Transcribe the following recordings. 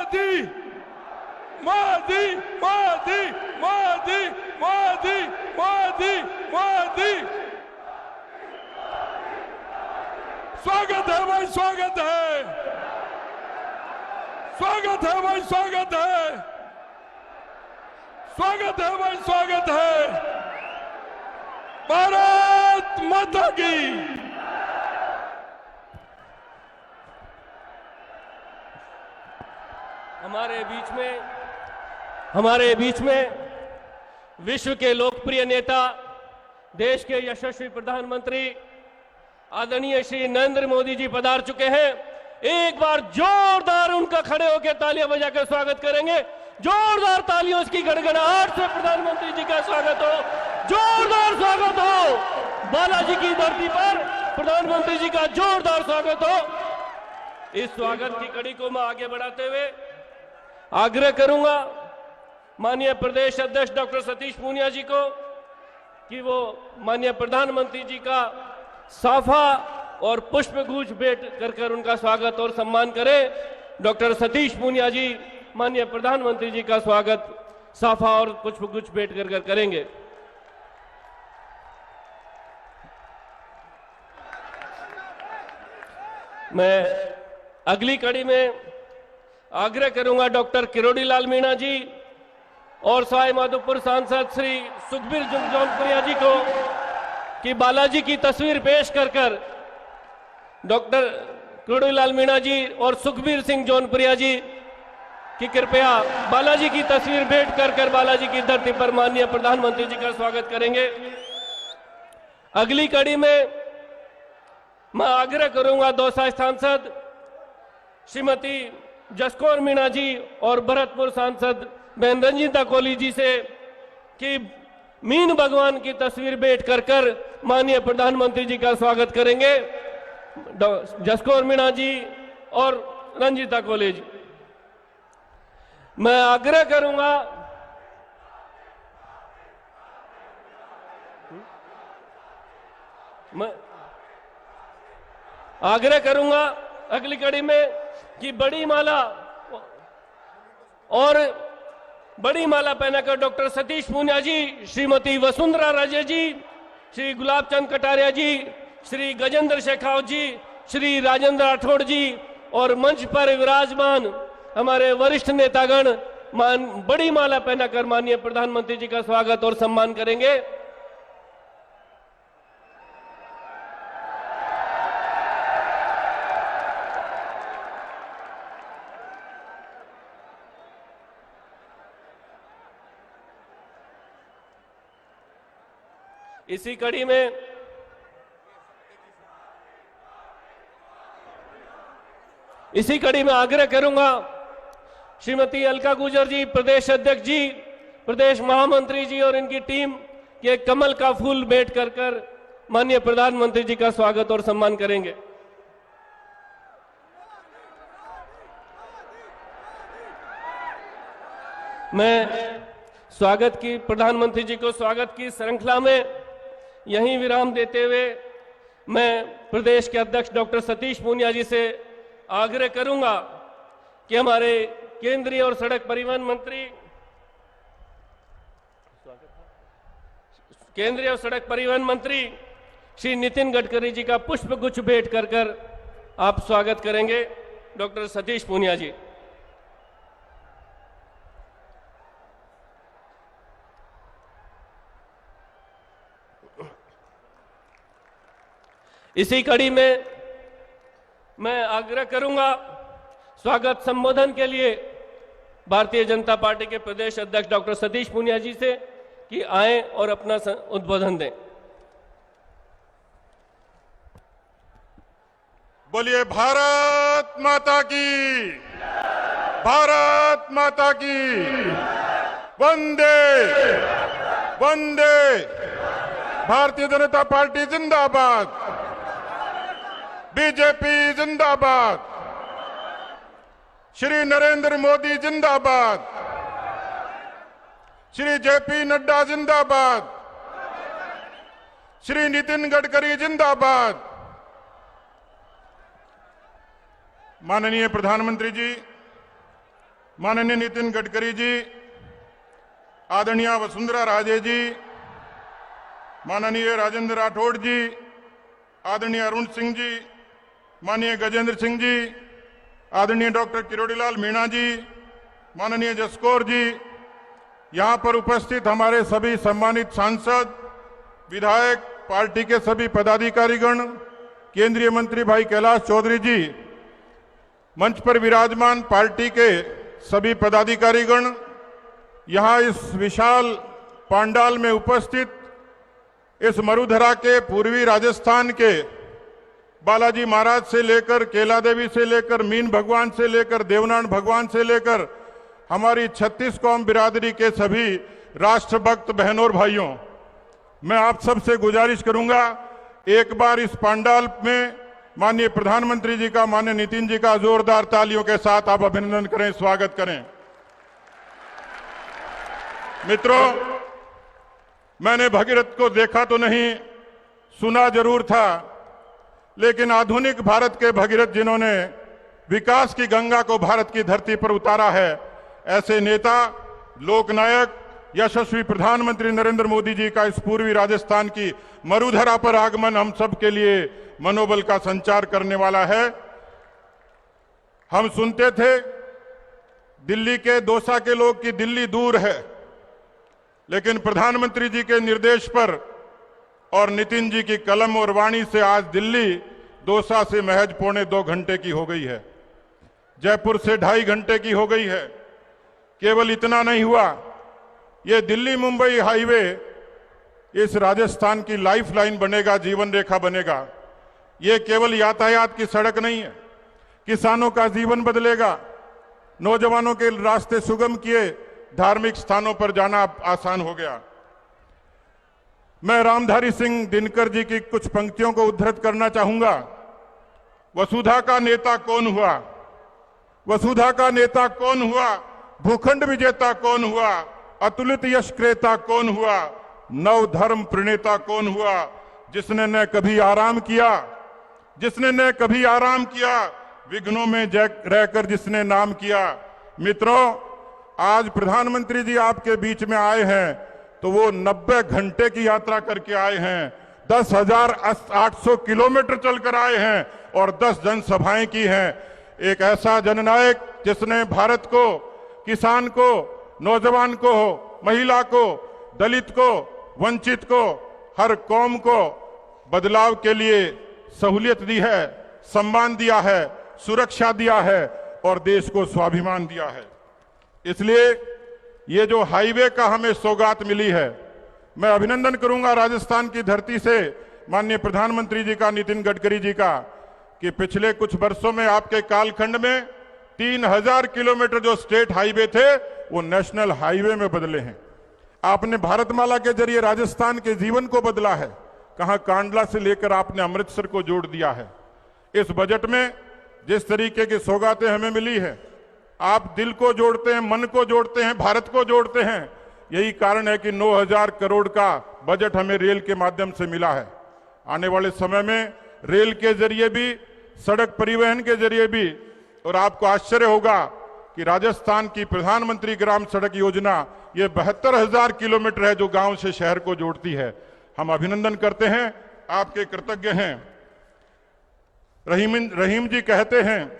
मोदी मोदी मोदी मोदी मोदी मोदी मोदी। स्वागत है भाई, स्वागत है, स्वागत है भाई, स्वागत है, स्वागत है भाई, स्वागत है। भारत माता की। हमारे बीच में विश्व के लोकप्रिय नेता, देश के यशस्वी प्रधानमंत्री आदरणीय श्री नरेंद्र मोदी जी पधार चुके हैं। एक बार जोरदार उनका खड़े होकर तालियां बजाकर स्वागत करेंगे। जोरदार तालियों की गड़गड़ाहट से प्रधानमंत्री जी का स्वागत हो, जोरदार स्वागत हो। बालाजी की धरती पर प्रधानमंत्री जी का जोरदार स्वागत हो। इस स्वागत की कड़ी को मैं आगे बढ़ाते हुए आग्रह करूंगा माननीय प्रदेश अध्यक्ष डॉक्टर सतीश पूनिया जी को कि वो माननीय प्रधानमंत्री जी का साफा और पुष्पगुच्छ भेंट कर उनका स्वागत और सम्मान करें। डॉक्टर सतीश पूनिया जी माननीय प्रधानमंत्री जी का स्वागत साफा और पुष्पगुच्छ भेंट कर करेंगे। मैं अगली कड़ी में आग्रह करूंगा डॉक्टर किरोड़ी लाल मीणा जी और सवाई माधोपुर सांसद श्री सुखबीर जौनपुरिया जी को कि बालाजी की तस्वीर पेश कर डॉक्टर किरोड़ी लाल मीणा जी और सुखबीर सिंह जौनपुरिया जी की कृपया बालाजी की तस्वीर भेंट कर बालाजी की धरती पर माननीय प्रधानमंत्री जी का स्वागत करेंगे। अगली कड़ी में मैं आग्रह करूंगा दौसा सांसद श्रीमती जसकौर मीणा जी और भरतपुर सांसद बहन रंजीता कोहली जी से कि मीन भगवान की तस्वीर भेंट कर माननीय प्रधानमंत्री जी का स्वागत करेंगे। जसकौर मीणा जी और रंजीता कोहली जी। मैं आग्रह करूंगा अगली कड़ी में कि बड़ी माला पहनाकर डॉक्टर सतीश पूनिया जी, श्रीमती वसुंधरा राजे जी, श्री गुलाब चंद कटारिया जी, श्री गजेंद्र शेखावत जी, श्री राजेंद्र राठौड़ जी और मंच पर विराजमान हमारे वरिष्ठ नेतागण बड़ी माला पहनाकर माननीय प्रधानमंत्री जी का स्वागत और सम्मान करेंगे। इसी कड़ी में आग्रह करूंगा श्रीमती अलका गुजर जी, प्रदेश अध्यक्ष जी, प्रदेश महामंत्री जी और इनकी टीम के कमल का फूल भेंट कर माननीय प्रधानमंत्री जी का स्वागत और सम्मान करेंगे। मैं प्रधानमंत्री जी को स्वागत की श्रृंखला में यहीं विराम देते हुए मैं प्रदेश के अध्यक्ष डॉक्टर सतीश पूनिया जी से आग्रह करूंगा कि हमारे केंद्रीय और सड़क परिवहन मंत्री श्री नितिन गडकरी जी का पुष्पगुच्छ भेंट कर आप स्वागत करेंगे। डॉक्टर सतीश पूनिया जी। इसी कड़ी में मैं आग्रह करूंगा स्वागत संबोधन के लिए भारतीय जनता पार्टी के प्रदेश अध्यक्ष डॉक्टर सतीश पूनिया जी से कि आए और अपना उद्बोधन दें। बोलिए भारत माता की, भारत माता की। वंदे वंदे। भारतीय जनता पार्टी जिंदाबाद, बीजेपी जिंदाबाद, श्री नरेंद्र मोदी जिंदाबाद, श्री जेपी नड्डा जिंदाबाद, श्री नितिन गडकरी जिंदाबाद। माननीय प्रधानमंत्री जी, माननीय नितिन गडकरी जी, आदरणीय वसुंधरा राजे जी, माननीय राजेंद्र राठौड़ जी, आदरणीय अरुण सिंह जी, माननीय गजेंद्र सिंह जी, आदरणीय डॉक्टर किरोड़ीलाल मीणा जी, माननीय जसकौर जी, यहां पर उपस्थित हमारे सभी सम्मानित सांसद, विधायक, पार्टी के सभी पदाधिकारीगण, केंद्रीय मंत्री भाई कैलाश चौधरी जी, मंच पर विराजमान पार्टी के सभी पदाधिकारीगण, यहां इस विशाल पांडाल में उपस्थित इस मरुधरा के पूर्वी राजस्थान के बालाजी महाराज से लेकर केला देवी से लेकर मीन भगवान से लेकर देवनारायण भगवान से लेकर हमारी 36 कौम बिरादरी के सभी राष्ट्रभक्त बहनों और भाइयों, मैं आप सबसे गुजारिश करूंगा एक बार इस पांडाल में माननीय प्रधानमंत्री जी का, माननीय नितिन जी का जोरदार तालियों के साथ आप अभिनंदन करें, स्वागत करें। मित्रों, मैंने भगीरथ को देखा तो नहीं, सुना जरूर था, लेकिन आधुनिक भारत के भगीरथ जिन्होंने विकास की गंगा को भारत की धरती पर उतारा है, ऐसे नेता, लोकनायक, यशस्वी प्रधानमंत्री नरेंद्र मोदी जी का इस पूर्वी राजस्थान की मरुधरा पर आगमन हम सब के लिए मनोबल का संचार करने वाला है। हम सुनते थे दिल्ली के दौसा के लोग कि दिल्ली दूर है, लेकिन प्रधानमंत्री जी के निर्देश पर और नितिन जी की कलम और वाणी से आज दिल्ली दौसा से महज 1.25 घंटे की हो गई है, जयपुर से 2.5 घंटे की हो गई है। केवल इतना नहीं हुआ, ये दिल्ली मुंबई हाईवे इस राजस्थान की लाइफलाइन बनेगा, जीवन रेखा बनेगा। ये केवल यातायात की सड़क नहीं है, किसानों का जीवन बदलेगा, नौजवानों के रास्ते सुगम किए, धार्मिक स्थानों पर जाना आसान हो गया। मैं रामधारी सिंह दिनकर जी की कुछ पंक्तियों को उद्धृत करना चाहूंगा। वसुधा का नेता कौन हुआ, वसुधा का नेता कौन हुआ, भूखंड विजेता कौन हुआ, अतुलित यश क्रेता कौन हुआ, नव धर्म प्रणेता कौन हुआ, जिसने न कभी आराम किया, जिसने न कभी आराम किया, विघ्नों में रहकर जिसने नाम किया। मित्रों, आज प्रधानमंत्री जी आपके बीच में आए हैं तो वो 90 घंटे की यात्रा करके आए हैं, 10,800 किलोमीटर चलकर आए हैं और 10 जनसभाएं की हैं। एक ऐसा जननायक जिसने भारत को, किसान को, नौजवान को, महिला को, दलित को, वंचित को, हर कौम को बदलाव के लिए सहूलियत दी है, सम्मान दिया है, सुरक्षा दिया है और देश को स्वाभिमान दिया है। इसलिए ये जो हाईवे का हमें सौगात मिली है, मैं अभिनंदन करूंगा राजस्थान की धरती से माननीय प्रधानमंत्री जी का, नितिन गडकरी जी का, कि पिछले कुछ वर्षों में आपके कालखंड में 3000 किलोमीटर जो स्टेट हाईवे थे वो नेशनल हाईवे में बदले हैं। आपने भारतमाला के जरिए राजस्थान के जीवन को बदला है, कहां कांडला से लेकर आपने अमृतसर को जोड़ दिया है। इस बजट में जिस तरीके की सौगातें हमें मिली है, आप दिल को जोड़ते हैं, मन को जोड़ते हैं, भारत को जोड़ते हैं। यही कारण है कि 9000 करोड़ का बजट हमें रेल के माध्यम से मिला है। आने वाले समय में रेल के जरिए भी, सड़क परिवहन के जरिए भी, और आपको आश्चर्य होगा कि राजस्थान की प्रधानमंत्री ग्राम सड़क योजना ये 72,000 किलोमीटर है जो गांव से शहर को जोड़ती है। हम अभिनंदन करते हैं, आपके कृतज्ञ हैं। रहीम जी कहते हैं,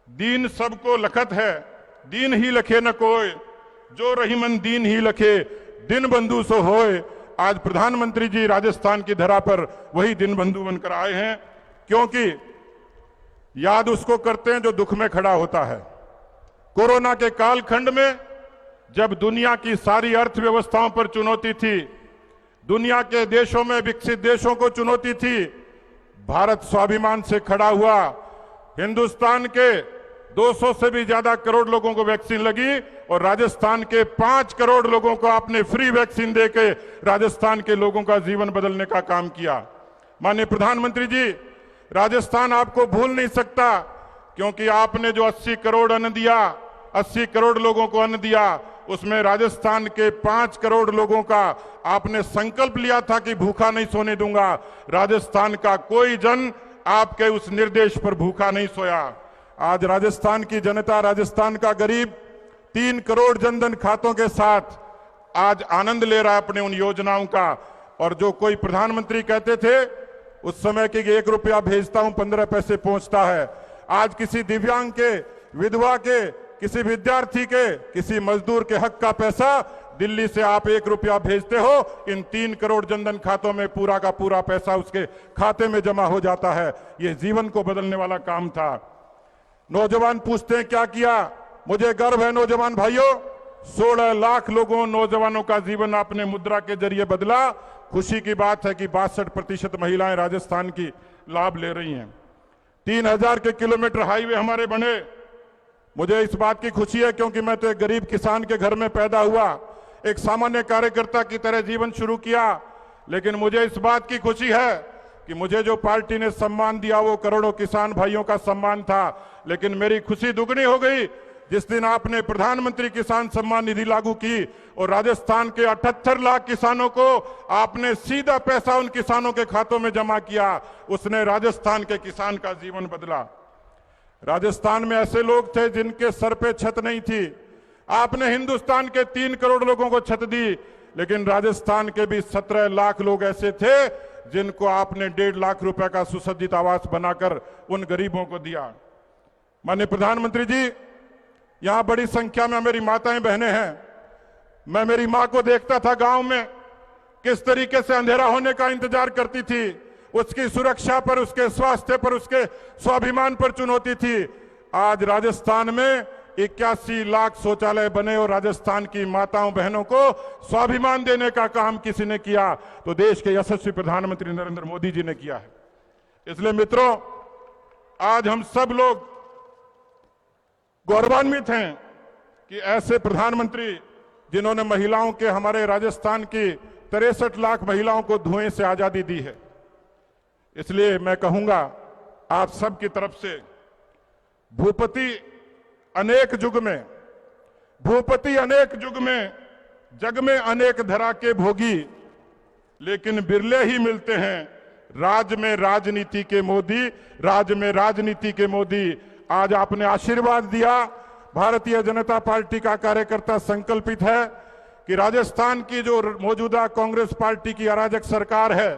दीन सबको लखत है, दीन ही लखे न कोय, जो रहीमन दीन ही लखे, दिन बंधु सो होए। आज प्रधानमंत्री जी राजस्थान की धरा पर वही दिन बंधु बनकर आए हैं, क्योंकि याद उसको करते हैं जो दुख में खड़ा होता है। कोरोना के कालखंड में जब दुनिया की सारी अर्थव्यवस्थाओं पर चुनौती थी, दुनिया के देशों में, विकसित देशों को चुनौती थी, भारत स्वाभिमान से खड़ा हुआ। हिंदुस्तान के 200 से भी ज्यादा करोड़ लोगों को वैक्सीन लगी और राजस्थान के 5 करोड़ लोगों को आपने फ्री वैक्सीन देके राजस्थान के लोगों का जीवन बदलने का काम किया। माननीय प्रधानमंत्री जी, राजस्थान आपको भूल नहीं सकता, क्योंकि आपने जो 80 करोड़ अन्न दिया, 80 करोड़ लोगों को अन्न दिया, उसमें राजस्थान के 5 करोड़ लोगों का आपने संकल्प लिया था कि भूखा नहीं सोने दूंगा। राजस्थान का कोई जन आपके उस निर्देश पर भूखा नहीं सोया। आज राजस्थान की जनता, राजस्थान का गरीब 3 करोड़ जनधन खातों के साथ आज आनंद ले रहा है अपने उन योजनाओं का। और जो कोई प्रधानमंत्री कहते थे उस समय कि 1 रुपया भेजता हूं 15 पैसे पहुंचता है, आज किसी दिव्यांग के, विधवा के, किसी विद्यार्थी के, किसी मजदूर के हक का पैसा दिल्ली से आप 1 रुपया भेजते हो, इन 3 करोड़ जनधन खातों में पूरा का पूरा पैसा उसके खाते में जमा हो जाता है। यह जीवन को बदलने वाला काम था। नौजवान पूछते हैं क्या किया? मुझे गर्व है नौजवान भाइयों, 16 लाख लोगों, नौजवानों का जीवन आपने मुद्रा के जरिए बदला। खुशी की बात है कि 62% महिलाएं राजस्थान की लाभ ले रही हैं। 3000 के किलोमीटर हाईवे हमारे बने। मुझे इस बात की खुशी है क्योंकि मैं तो एक गरीब किसान के घर में पैदा हुआ, एक सामान्य कार्यकर्ता की तरह जीवन शुरू किया। लेकिन मुझे इस बात की खुशी है कि मुझे जो पार्टी ने सम्मान दिया वो करोड़ों किसान भाइयों का सम्मान था। लेकिन मेरी खुशी दुगनी हो गई जिस दिन आपने प्रधानमंत्री किसान सम्मान निधि लागू की और राजस्थान के 78 लाख किसानों को आपने सीधा पैसा उन किसानों के खातों में जमा किया। उसने राजस्थान के किसान का जीवन बदला। राजस्थान में ऐसे लोग थे जिनके सर पे छत नहीं थी, आपने हिंदुस्तान के 3 करोड़ लोगों को छत दी। लेकिन राजस्थान के भी 17 लाख लोग ऐसे थे जिनको आपने 1.5 लाख रुपए का सुसज्जित आवास बनाकर उन गरीबों को दिया। माननीय प्रधानमंत्री जी, यहां बड़ी संख्या में मेरी माताएं बहनें हैं। मैं मेरी मां को देखता था गांव में किस तरीके से अंधेरा होने का इंतजार करती थी, उसकी सुरक्षा पर, उसके स्वास्थ्य पर, उसके स्वाभिमान पर चुनौती थी। आज राजस्थान में 81 लाख शौचालय बने और राजस्थान की माताओं बहनों को स्वाभिमान देने का काम किसी ने किया तो देश के यशस्वी प्रधानमंत्री नरेंद्र मोदी जी ने किया है। इसलिए मित्रों, आज हम सब लोग गौरवान्वित हैं कि ऐसे प्रधानमंत्री जिन्होंने महिलाओं के, हमारे राजस्थान की 63 लाख महिलाओं को धुएं से आजादी दी है। इसलिए मैं कहूंगा आप सब की तरफ से, भूपति अनेक जुग में, भूपति अनेक जुग में, जग में अनेक धरा के भोगी, लेकिन बिरले ही मिलते हैं राज में राजनीति के मोदी, राज में राजनीति के मोदी। आज आपने आशीर्वाद दिया। भारतीय जनता पार्टी का कार्यकर्ता संकल्पित है कि राजस्थान की जो मौजूदा कांग्रेस पार्टी की अराजक सरकार है,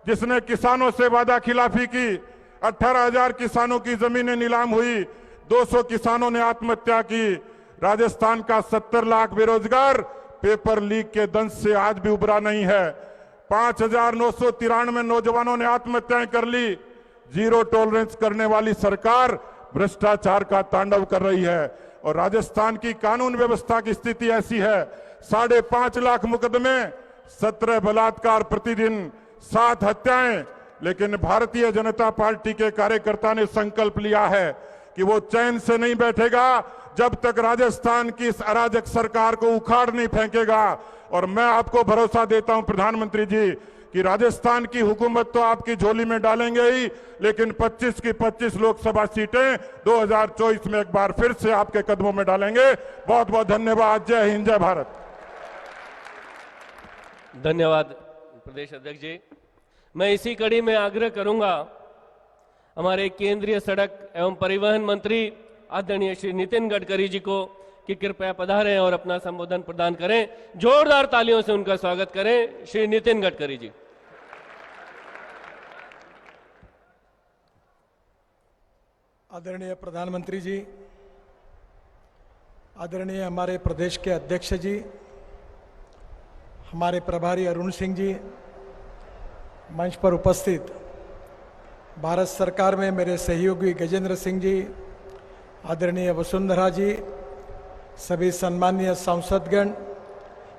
जिसने किसानों से वादा खिलाफी की, 18,000 किसानों की जमीनें नीलाम हुई, 200 किसानों ने आत्महत्या की, राजस्थान का 70 लाख बेरोजगार पेपर लीक के दंश से आज भी उबरा नहीं है, 5,993 नौजवानों ने आत्महत्याएं कर ली। जीरो टॉलरेंस करने वाली सरकार भ्रष्टाचार का तांडव कर रही है और राजस्थान की कानून व्यवस्था की स्थिति ऐसी है, 5.5 लाख मुकदमे, 17 बलात्कार प्रतिदिन, 7 हत्याएं। लेकिन भारतीय जनता पार्टी के कार्यकर्ता ने संकल्प लिया है कि वो चैन से नहीं बैठेगा जब तक राजस्थान की इस अराजक सरकार को उखाड़ नहीं फेंकेगा। और मैं आपको भरोसा देता हूं प्रधानमंत्री जी कि राजस्थान की हुकूमत तो आपकी झोली में डालेंगे ही, लेकिन 25 की 25 लोकसभा सीटें 2024 में एक बार फिर से आपके कदमों में डालेंगे। बहुत बहुत धन्यवाद। जय हिंद, जय भारत। धन्यवाद प्रदेश अध्यक्ष जी। मैं इसी कड़ी में आग्रह करूंगा हमारे केंद्रीय सड़क एवं परिवहन मंत्री आदरणीय श्री नितिन गडकरी जी को कि कृपया पधारें और अपना संबोधन प्रदान करें। जोरदार तालियों से उनका स्वागत करें। श्री नितिन गडकरी जी। आदरणीय प्रधानमंत्री जी, आदरणीय हमारे प्रदेश के अध्यक्ष जी, हमारे प्रभारी अरुण सिंह जी, मंच पर उपस्थित भारत सरकार में मेरे सहयोगी गजेंद्र सिंह जी, आदरणीय वसुंधरा जी, सभी सम्मानीय सांसदगण,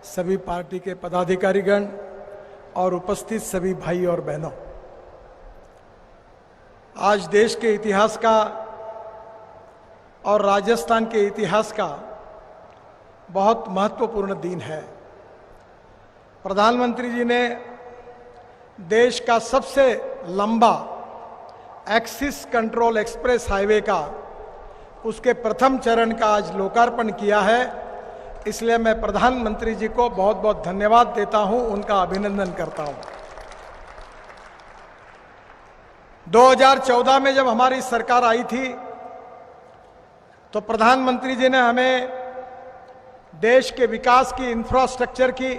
सभी पार्टी के पदाधिकारीगण और उपस्थित सभी भाई और बहनों, आज देश के इतिहास का और राजस्थान के इतिहास का बहुत महत्वपूर्ण दिन है। प्रधानमंत्री जी ने देश का सबसे लंबा एक्सिस कंट्रोल एक्सप्रेस हाईवे का उसके प्रथम चरण का आज लोकार्पण किया है। इसलिए मैं प्रधानमंत्री जी को बहुत बहुत धन्यवाद देता हूं, उनका अभिनंदन करता हूं। 2014 में जब हमारी सरकार आई थी तो प्रधानमंत्री जी ने हमें देश के विकास की, इंफ्रास्ट्रक्चर की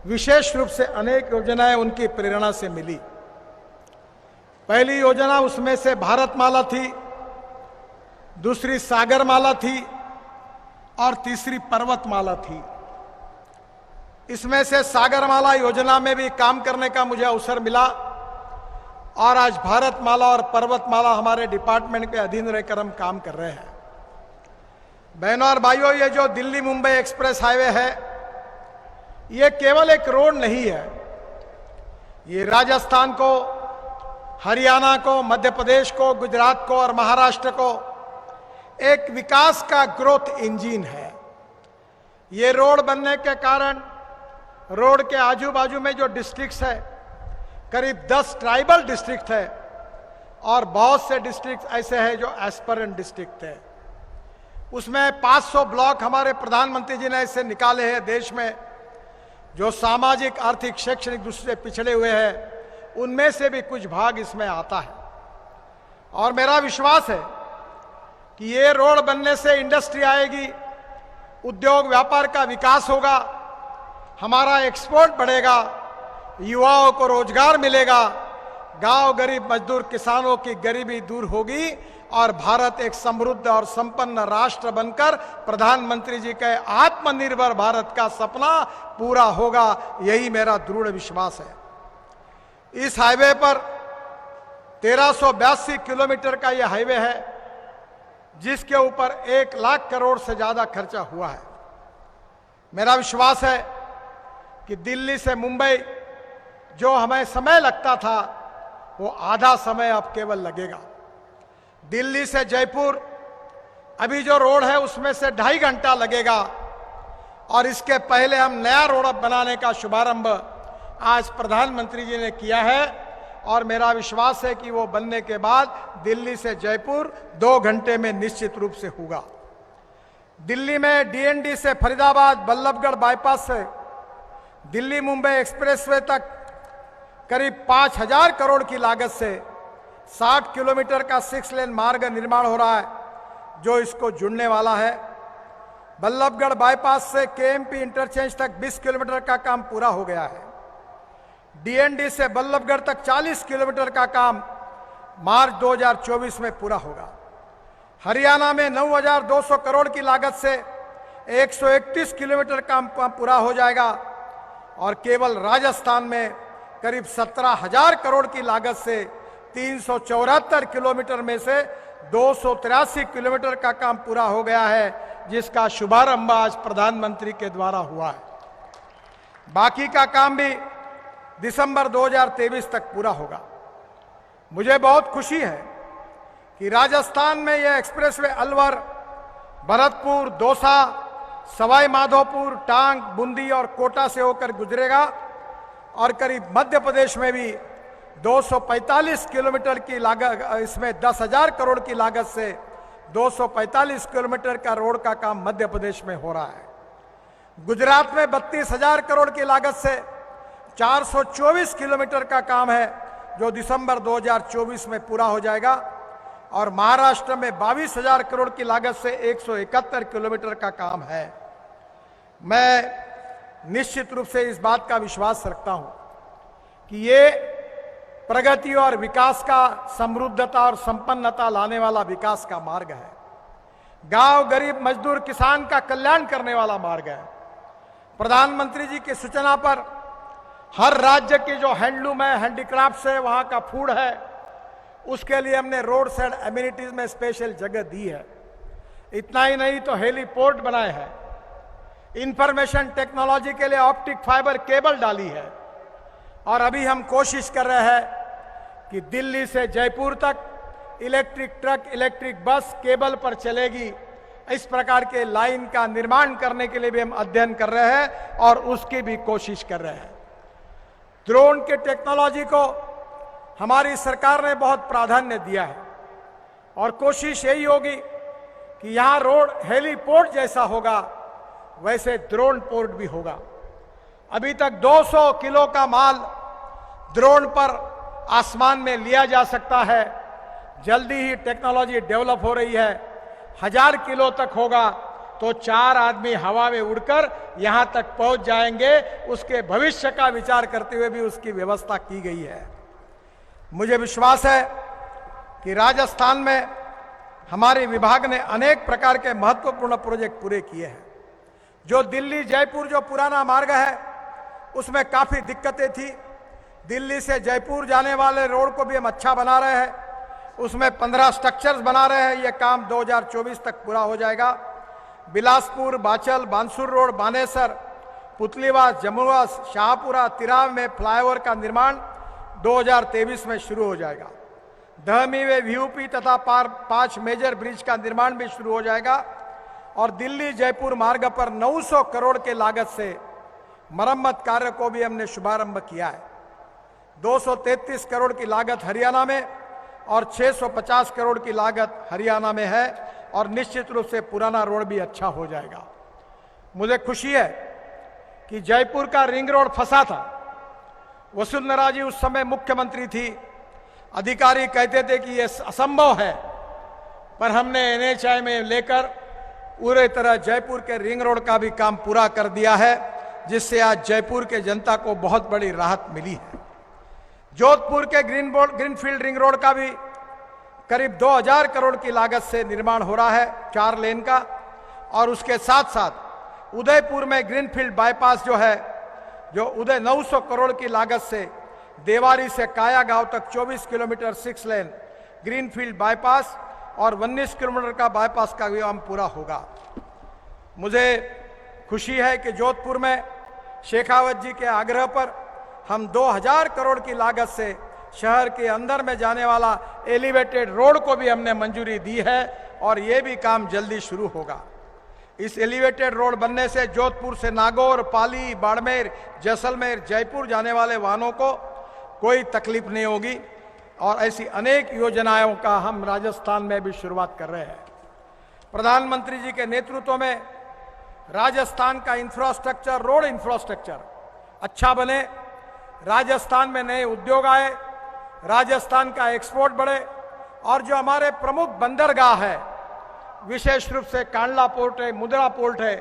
विशेष रूप से अनेक योजनाएं उनकी प्रेरणा से मिली। पहली योजना उसमें से भारतमाला थी, दूसरी सागरमाला थी और तीसरी पर्वतमाला थी। इसमें से सागरमाला योजना में भी काम करने का मुझे अवसर मिला और आज भारतमाला और पर्वतमाला हमारे डिपार्टमेंट के अधीन रहकर हम काम कर रहे हैं। बहनों और भाइयों, ये जो दिल्ली मुंबई एक्सप्रेस हाईवे है, ये केवल एक रोड नहीं है। ये राजस्थान को, हरियाणा को, मध्य प्रदेश को, गुजरात को और महाराष्ट्र को एक विकास का ग्रोथ इंजन है। ये रोड बनने के कारण रोड के आजू बाजू में जो डिस्ट्रिक्ट्स है, करीब 10 ट्राइबल डिस्ट्रिक्ट है और बहुत से डिस्ट्रिक्ट ऐसे हैं जो एस्पिरेंट डिस्ट्रिक्ट है। उसमें 500 ब्लॉक हमारे प्रधानमंत्री जी ने ऐसे निकाले हैं देश में, जो सामाजिक, आर्थिक, शैक्षणिक दृष्टि से पिछड़े हुए हैं। उनमें से भी कुछ भाग इसमें आता है और मेरा विश्वास है कि ये रोड बनने से इंडस्ट्री आएगी, उद्योग व्यापार का विकास होगा, हमारा एक्सपोर्ट बढ़ेगा, युवाओं को रोजगार मिलेगा, गांव गरीब मजदूर किसानों की गरीबी दूर होगी और भारत एक समृद्ध और संपन्न राष्ट्र बनकर प्रधानमंत्री जी के आत्मनिर्भर भारत का सपना पूरा होगा। यही मेरा दृढ़ विश्वास है। इस हाईवे पर 1382 किलोमीटर का यह हाईवे है, जिसके ऊपर 1 लाख करोड़ से ज्यादा खर्चा हुआ है। मेरा विश्वास है कि दिल्ली से मुंबई जो हमें समय लगता था, वो आधा समय अब केवल लगेगा। दिल्ली से जयपुर अभी जो रोड है उसमें से 2.5 घंटा लगेगा और इसके पहले हम नया रोड बनाने का शुभारंभ आज प्रधानमंत्री जी ने किया है और मेरा विश्वास है कि वो बनने के बाद दिल्ली से जयपुर 2 घंटे में निश्चित रूप से होगा। दिल्ली में डीएनडी से फरीदाबाद बल्लभगढ़ बाईपास से दिल्ली मुंबई एक्सप्रेसवे तक करीब 5000 करोड़ की लागत से 60 किलोमीटर का 6 लेन मार्ग निर्माण हो रहा है, जो इसको जुड़ने वाला है। बल्लभगढ़ बाईपास से केएमपी इंटरचेंज तक 20 किलोमीटर का काम पूरा हो गया है। डीएनडी से बल्लभगढ़ तक 40 किलोमीटर का काम मार्च 2024 में पूरा होगा। हरियाणा में 9200 करोड़ की लागत से 131 किलोमीटर काम पूरा हो जाएगा और केवल राजस्थान में करीब 17,000 करोड़ की लागत से 374 किलोमीटर में से 283 किलोमीटर का काम पूरा हो गया है, जिसका शुभारंभ आज प्रधानमंत्री के द्वारा हुआ है। बाकी का काम भी दिसंबर 2023 तक पूरा होगा। मुझे बहुत खुशी है कि राजस्थान में यह एक्सप्रेसवे अलवर, भरतपुर, दौसा, सवाई माधोपुर, टांग, बूंदी और कोटा से होकर गुजरेगा और करीब मध्य प्रदेश में भी 245 किलोमीटर की लागत, इसमें 10,000 करोड़ की लागत से 245 किलोमीटर का रोड का काम मध्य प्रदेश में हो रहा है। गुजरात में 32,000 करोड़ की लागत से 424 किलोमीटर का काम है, जो दिसंबर 2024 में पूरा हो जाएगा और महाराष्ट्र में 22,000 करोड़ की लागत से 171 किलोमीटर का काम है। मैं निश्चित रूप से इस बात का विश्वास रखता हूं कि ये प्रगति और विकास का, समृद्धता और संपन्नता लाने वाला विकास का मार्ग है। गांव गरीब मजदूर किसान का कल्याण करने वाला मार्ग है। प्रधानमंत्री जी की सूचना पर हर राज्य की जो हैंडलूम है, हैंडीक्राफ्ट है, वहां का फूड है, उसके लिए हमने रोड साइड एमिनिटीज में स्पेशल जगह दी है। इतना ही नहीं तो हेलीपोर्ट बनाए हैं, इंफॉर्मेशन टेक्नोलॉजी के लिए ऑप्टिक फाइबर केबल डाली है और अभी हम कोशिश कर रहे हैं कि दिल्ली से जयपुर तक electric truck, electric bus cable पर चलेगी। इस प्रकार के लाइन का निर्माण करने के लिए भी हम अध्ययन कर रहे हैं और उसकी भी कोशिश कर रहे हैं। ड्रोन के टेक्नोलॉजी को हमारी सरकार ने बहुत प्राधान्य दिया है और कोशिश यही होगी कि यहां रोड हेलीपोर्ट जैसा होगा, वैसे ड्रोन पोर्ट भी होगा। अभी तक 200 किलो का माल ड्रोन पर आसमान में लिया जा सकता है। जल्दी ही टेक्नोलॉजी डेवलप हो रही है। 1000 किलो तक होगा तो 4 आदमी हवा में उड़कर यहां तक पहुंच जाएंगे। उसके भविष्य का विचार करते हुए भी उसकी व्यवस्था की गई है। मुझे विश्वास है कि राजस्थान में हमारे विभाग ने अनेक प्रकार के महत्वपूर्ण प्रोजेक्ट पूरे किए हैं। जो दिल्ली जयपुर जो पुराना मार्ग है उसमें काफी दिक्कतें थी। दिल्ली से जयपुर जाने वाले रोड को भी हम अच्छा बना रहे हैं। उसमें 15 स्ट्रक्चर्स बना रहे हैं। यह काम 2024 तक पूरा हो जाएगा। बिलासपुर, बाचल, बांसुर रोड, बानेसर, पुतलीवास, जमुआस, शाहपुरा, तिराव में फ्लाईओवर का निर्माण 2023 में शुरू हो जाएगा। दहमी में वीयूपी तथा 5 मेजर ब्रिज का निर्माण भी शुरू हो जाएगा। और दिल्ली जयपुर मार्ग पर 900 करोड़ के लागत से मरम्मत कार्य को भी हमने शुभारंभ किया है। 233 करोड़ की लागत हरियाणा में और 650 करोड़ की लागत हरियाणा में है। और निश्चित रूप से पुराना रोड भी अच्छा हो जाएगा। मुझे खुशी है कि जयपुर का रिंग रोड फंसा था। वसुंधरा जी उस समय मुख्यमंत्री थी। अधिकारी कहते थे कि यह असंभव है, पर हमने NHAI में लेकर पूरे तरह जयपुर के रिंग रोड का भी काम पूरा कर दिया है, जिससे आज जयपुर के जनता को बहुत बड़ी राहत मिली है। जोधपुर के ग्रीनफील्ड रिंग रोड का भी करीब 2000 करोड़ की लागत से निर्माण हो रहा है, 4 लेन का। और उसके साथ साथ उदयपुर में ग्रीनफील्ड बाईपास जो है, जो 900 करोड़ की लागत से देवारी से काया गांव तक 24 किलोमीटर 6 लेन ग्रीनफील्ड बाईपास और 19 किलोमीटर का बाईपास का भी काम पूरा होगा। मुझे खुशी है कि जोधपुर में शेखावत जी के आग्रह पर हम 2000 करोड़ की लागत से शहर के अंदर में जाने वाला एलिवेटेड रोड को भी हमने मंजूरी दी है और ये भी काम जल्दी शुरू होगा। इस एलिवेटेड रोड बनने से जोधपुर से नागौर, पाली, बाड़मेर, जैसलमेर, जयपुर जाने वाले वाहनों को कोई तकलीफ नहीं होगी। और ऐसी अनेक योजनाओं का हम राजस्थान में भी शुरुआत कर रहे हैं। प्रधानमंत्री जी के नेतृत्व में राजस्थान का इंफ्रास्ट्रक्चर, रोड इंफ्रास्ट्रक्चर अच्छा बने, राजस्थान में नए उद्योग आए, राजस्थान का एक्सपोर्ट बढ़े और जो हमारे प्रमुख बंदरगाह है, विशेष रूप से कांडला पोर्ट है, मुंद्रा पोर्ट है,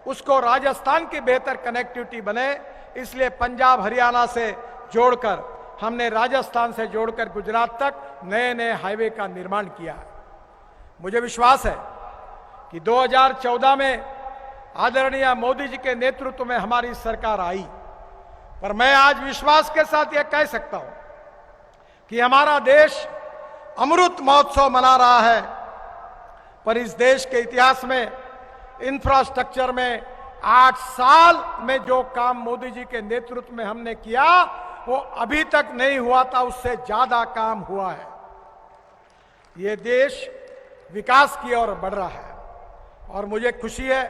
उसको राजस्थान की बेहतर कनेक्टिविटी बने। इसलिए पंजाब हरियाणा से जोड़कर हमने राजस्थान से जोड़कर गुजरात तक नए नए हाईवे का निर्माण किया है। मुझे विश्वास है कि 2014 में आदरणीय मोदी जी के नेतृत्व में हमारी सरकार आई, पर मैं आज विश्वास के साथ यह कह सकता हूं कि हमारा देश अमृत महोत्सव मना रहा है, पर इस देश के इतिहास में इंफ्रास्ट्रक्चर में 8 साल में जो काम मोदी जी के नेतृत्व में हमने किया वो अभी तक नहीं हुआ था, उससे ज्यादा काम हुआ है। ये देश विकास की ओर बढ़ रहा है और मुझे खुशी है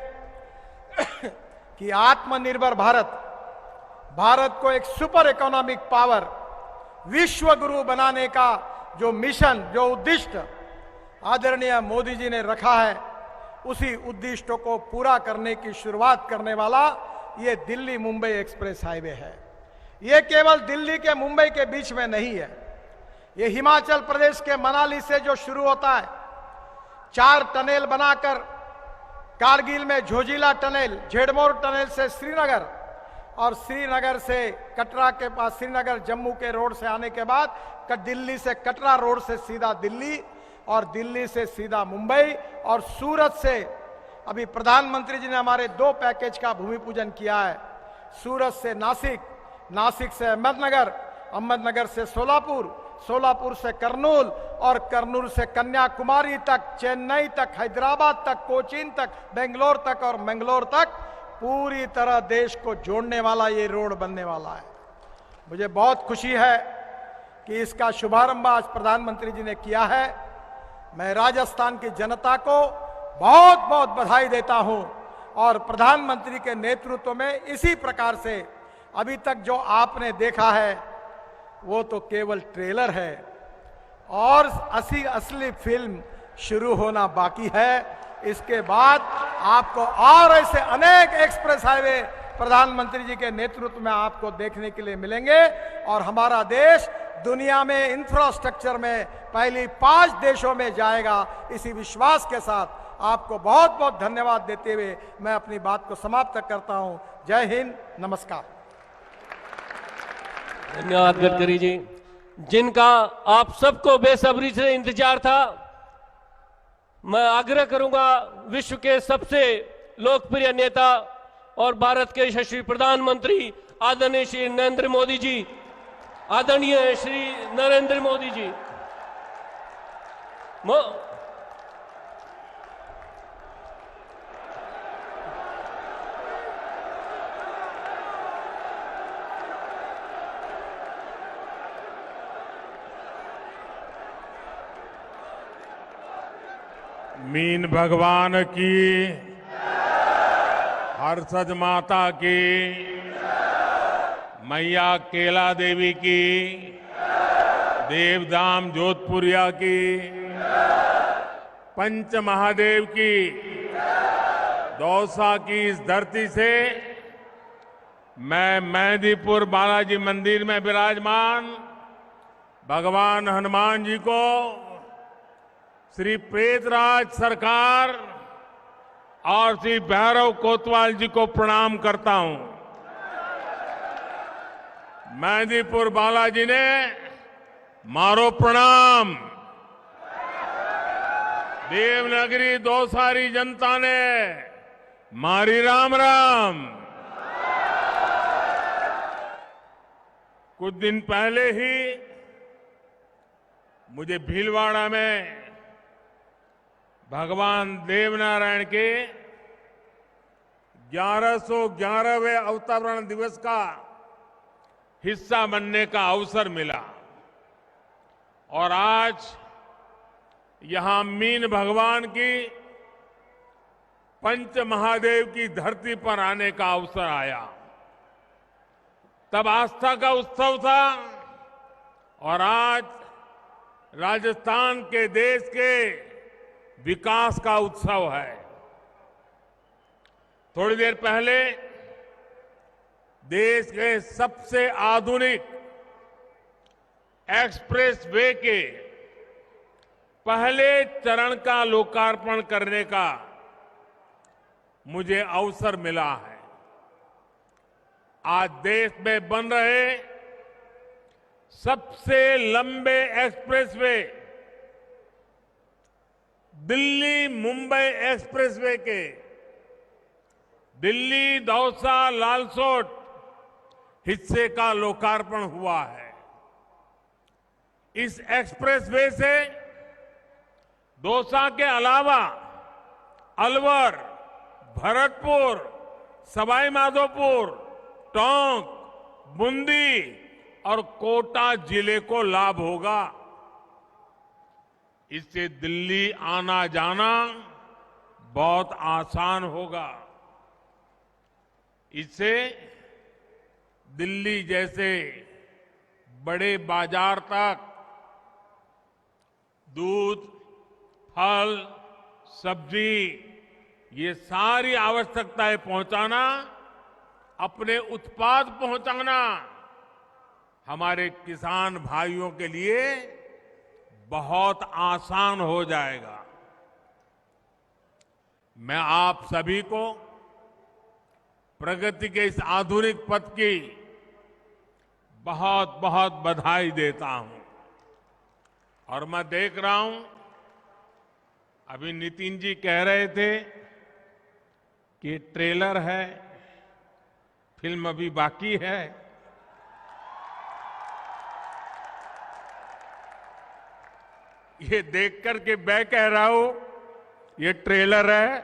कि आत्मनिर्भर भारत को एक सुपर इकोनॉमिक पावर, विश्व गुरु बनाने का जो मिशन, जो उद्दिष्ट आदरणीय मोदी जी ने रखा है, उसी उद्दिष्टों को पूरा करने की शुरुआत करने वाला ये दिल्ली मुंबई एक्सप्रेस हाईवे है। ये केवल दिल्ली के मुंबई के बीच में नहीं है, ये हिमाचल प्रदेश के मनाली से जो शुरू होता है, 4 टनल बनाकर कारगिल में झोजिला टनल, झेड़मोर टनल से श्रीनगर और श्रीनगर से कटरा के पास, श्रीनगर जम्मू के रोड से आने के बाद दिल्ली से कटरा रोड से सीधा दिल्ली और दिल्ली से सीधा मुंबई और सूरत से अभी प्रधानमंत्री जी ने हमारे 2 पैकेज का भूमि पूजन किया है। सूरत से नासिक, नासिक से अहमदनगर, अहमदनगर से सोलापुर, सोलापुर से कर्नूल और कर्नूल से कन्याकुमारी तक, चेन्नई तक, हैदराबाद तक, कोचीन तक, बेंगलोर तक और मंगलोर तक पूरी तरह देश को जोड़ने वाला ये रोड बनने वाला है। मुझे बहुत खुशी है कि इसका शुभारंभ आज प्रधानमंत्री जी ने किया है। मैं राजस्थान की जनता को बहुत बहुत बधाई देता हूं और प्रधानमंत्री के नेतृत्व में इसी प्रकार से अभी तक जो आपने देखा है वो तो केवल ट्रेलर है और असली फिल्म शुरू होना बाकी है। इसके बाद आपको और ऐसे अनेक एक्सप्रेस हाईवे प्रधानमंत्री जी के नेतृत्व में आपको देखने के लिए मिलेंगे और हमारा देश दुनिया में इंफ्रास्ट्रक्चर में पहली 5 देशों में जाएगा। इसी विश्वास के साथ आपको बहुत बहुत धन्यवाद देते हुए मैं अपनी बात को समाप्त करता हूं। जय हिंद, नमस्कार। धन्यवाद गडकरी जी, जिनका आप सबको बेसब्री से इंतजार था। मैं आग्रह करूंगा विश्व के सबसे लोकप्रिय नेता और भारत के यशस्वी प्रधानमंत्री आदरणीय श्री नरेंद्र मोदी जी, आदरणीय श्री नरेंद्र मोदी जी, मीन भगवान की, हर्षद माता की, मैया केला देवी की, देवधाम जोधपुरिया की, पंच महादेव की, दौसा की इस धरती से मैं मेहंदीपुर बालाजी मंदिर में विराजमान भगवान हनुमान जी को, श्री प्रेतराज सरकार और श्री भैरव कोतवाल जी को प्रणाम करता हूं। मेहंदीपुर बालाजी ने मारो प्रणाम, देवनगरी दौसारी जनता ने मारी राम राम। कुछ दिन पहले ही मुझे भीलवाड़ा में भगवान देवनारायण के 1111वें अवतरण दिवस का हिस्सा बनने का अवसर मिला और आज यहां मीन भगवान की पंच महादेव की धरती पर आने का अवसर आया। तब आस्था का उत्सव था और आज राजस्थान के देश के विकास का उत्सव है। थोड़ी देर पहले देश के सबसे आधुनिक एक्सप्रेस वे के पहले चरण का लोकार्पण करने का मुझे अवसर मिला है। आज देश में बन रहे सबसे लंबे एक्सप्रेसवे दिल्ली मुंबई एक्सप्रेसवे के दिल्ली दौसा लालसोट हिस्से का लोकार्पण हुआ है। इस एक्सप्रेसवे से दौसा के अलावा अलवर, भरतपुर, सवाई माधोपुर, टोंक, बूंदी और कोटा जिले को लाभ होगा। इससे दिल्ली आना जाना बहुत आसान होगा। इससे दिल्ली जैसे बड़े बाजार तक दूध, फल, सब्जी ये सारी आवश्यकताएं पहुंचाना, अपने उत्पाद पहुंचाना हमारे किसान भाइयों के लिए बहुत आसान हो जाएगा। मैं आप सभी को प्रगति के इस आधुनिक पथ की बहुत बहुत बधाई देता हूं। और मैं देख रहा हूं, अभी नितिन जी कह रहे थे कि ट्रेलर है, फिल्म अभी बाकी है। ये देख करके मैं कह रहा हूं ये ट्रेलर है,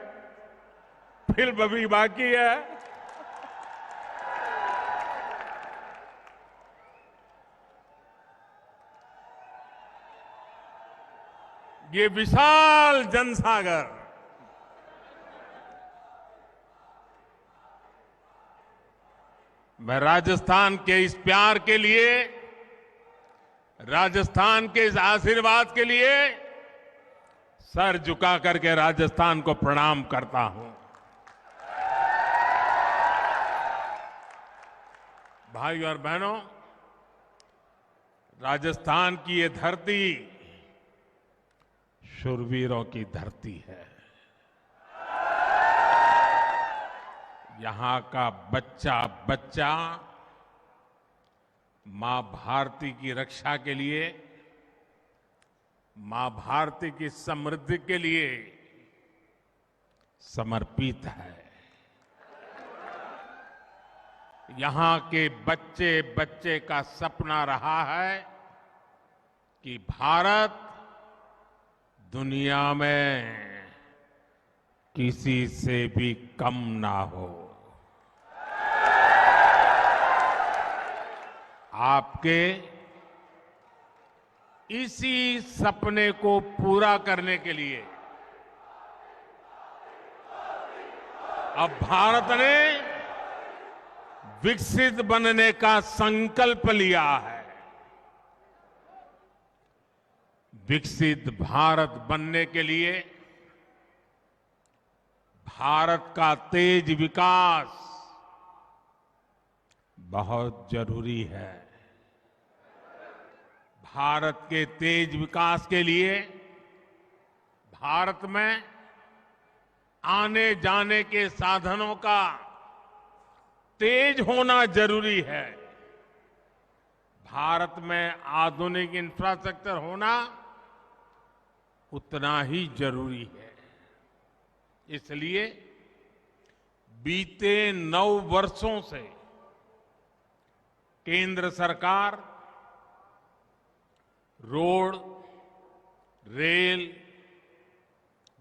फिल्म अभी बाकी है। ये विशाल जनसागर मैं राजस्थान के इस प्यार के लिए, राजस्थान के इस आशीर्वाद के लिए सर झुका करके राजस्थान को प्रणाम करता हूं। भाई और बहनों, राजस्थान की ये धरती शूरवीरों की धरती है। यहां का बच्चा बच्चा मां भारती की रक्षा के लिए, मां भारती की समृद्धि के लिए समर्पित है। यहां के बच्चे बच्चे का सपना रहा है कि भारत दुनिया में किसी से भी कम ना हो। आपके इसी सपने को पूरा करने के लिए अब भारत ने विकसित बनने का संकल्प लिया है। विकसित भारत बनने के लिए भारत का तेज विकास बहुत जरूरी है। भारत के तेज विकास के लिए भारत में आने जाने के साधनों का तेज होना जरूरी है। भारत में आधुनिक इंफ्रास्ट्रक्चर होना उतना ही जरूरी है। इसलिए बीते 9 वर्षों से केंद्र सरकार रोड, रेल,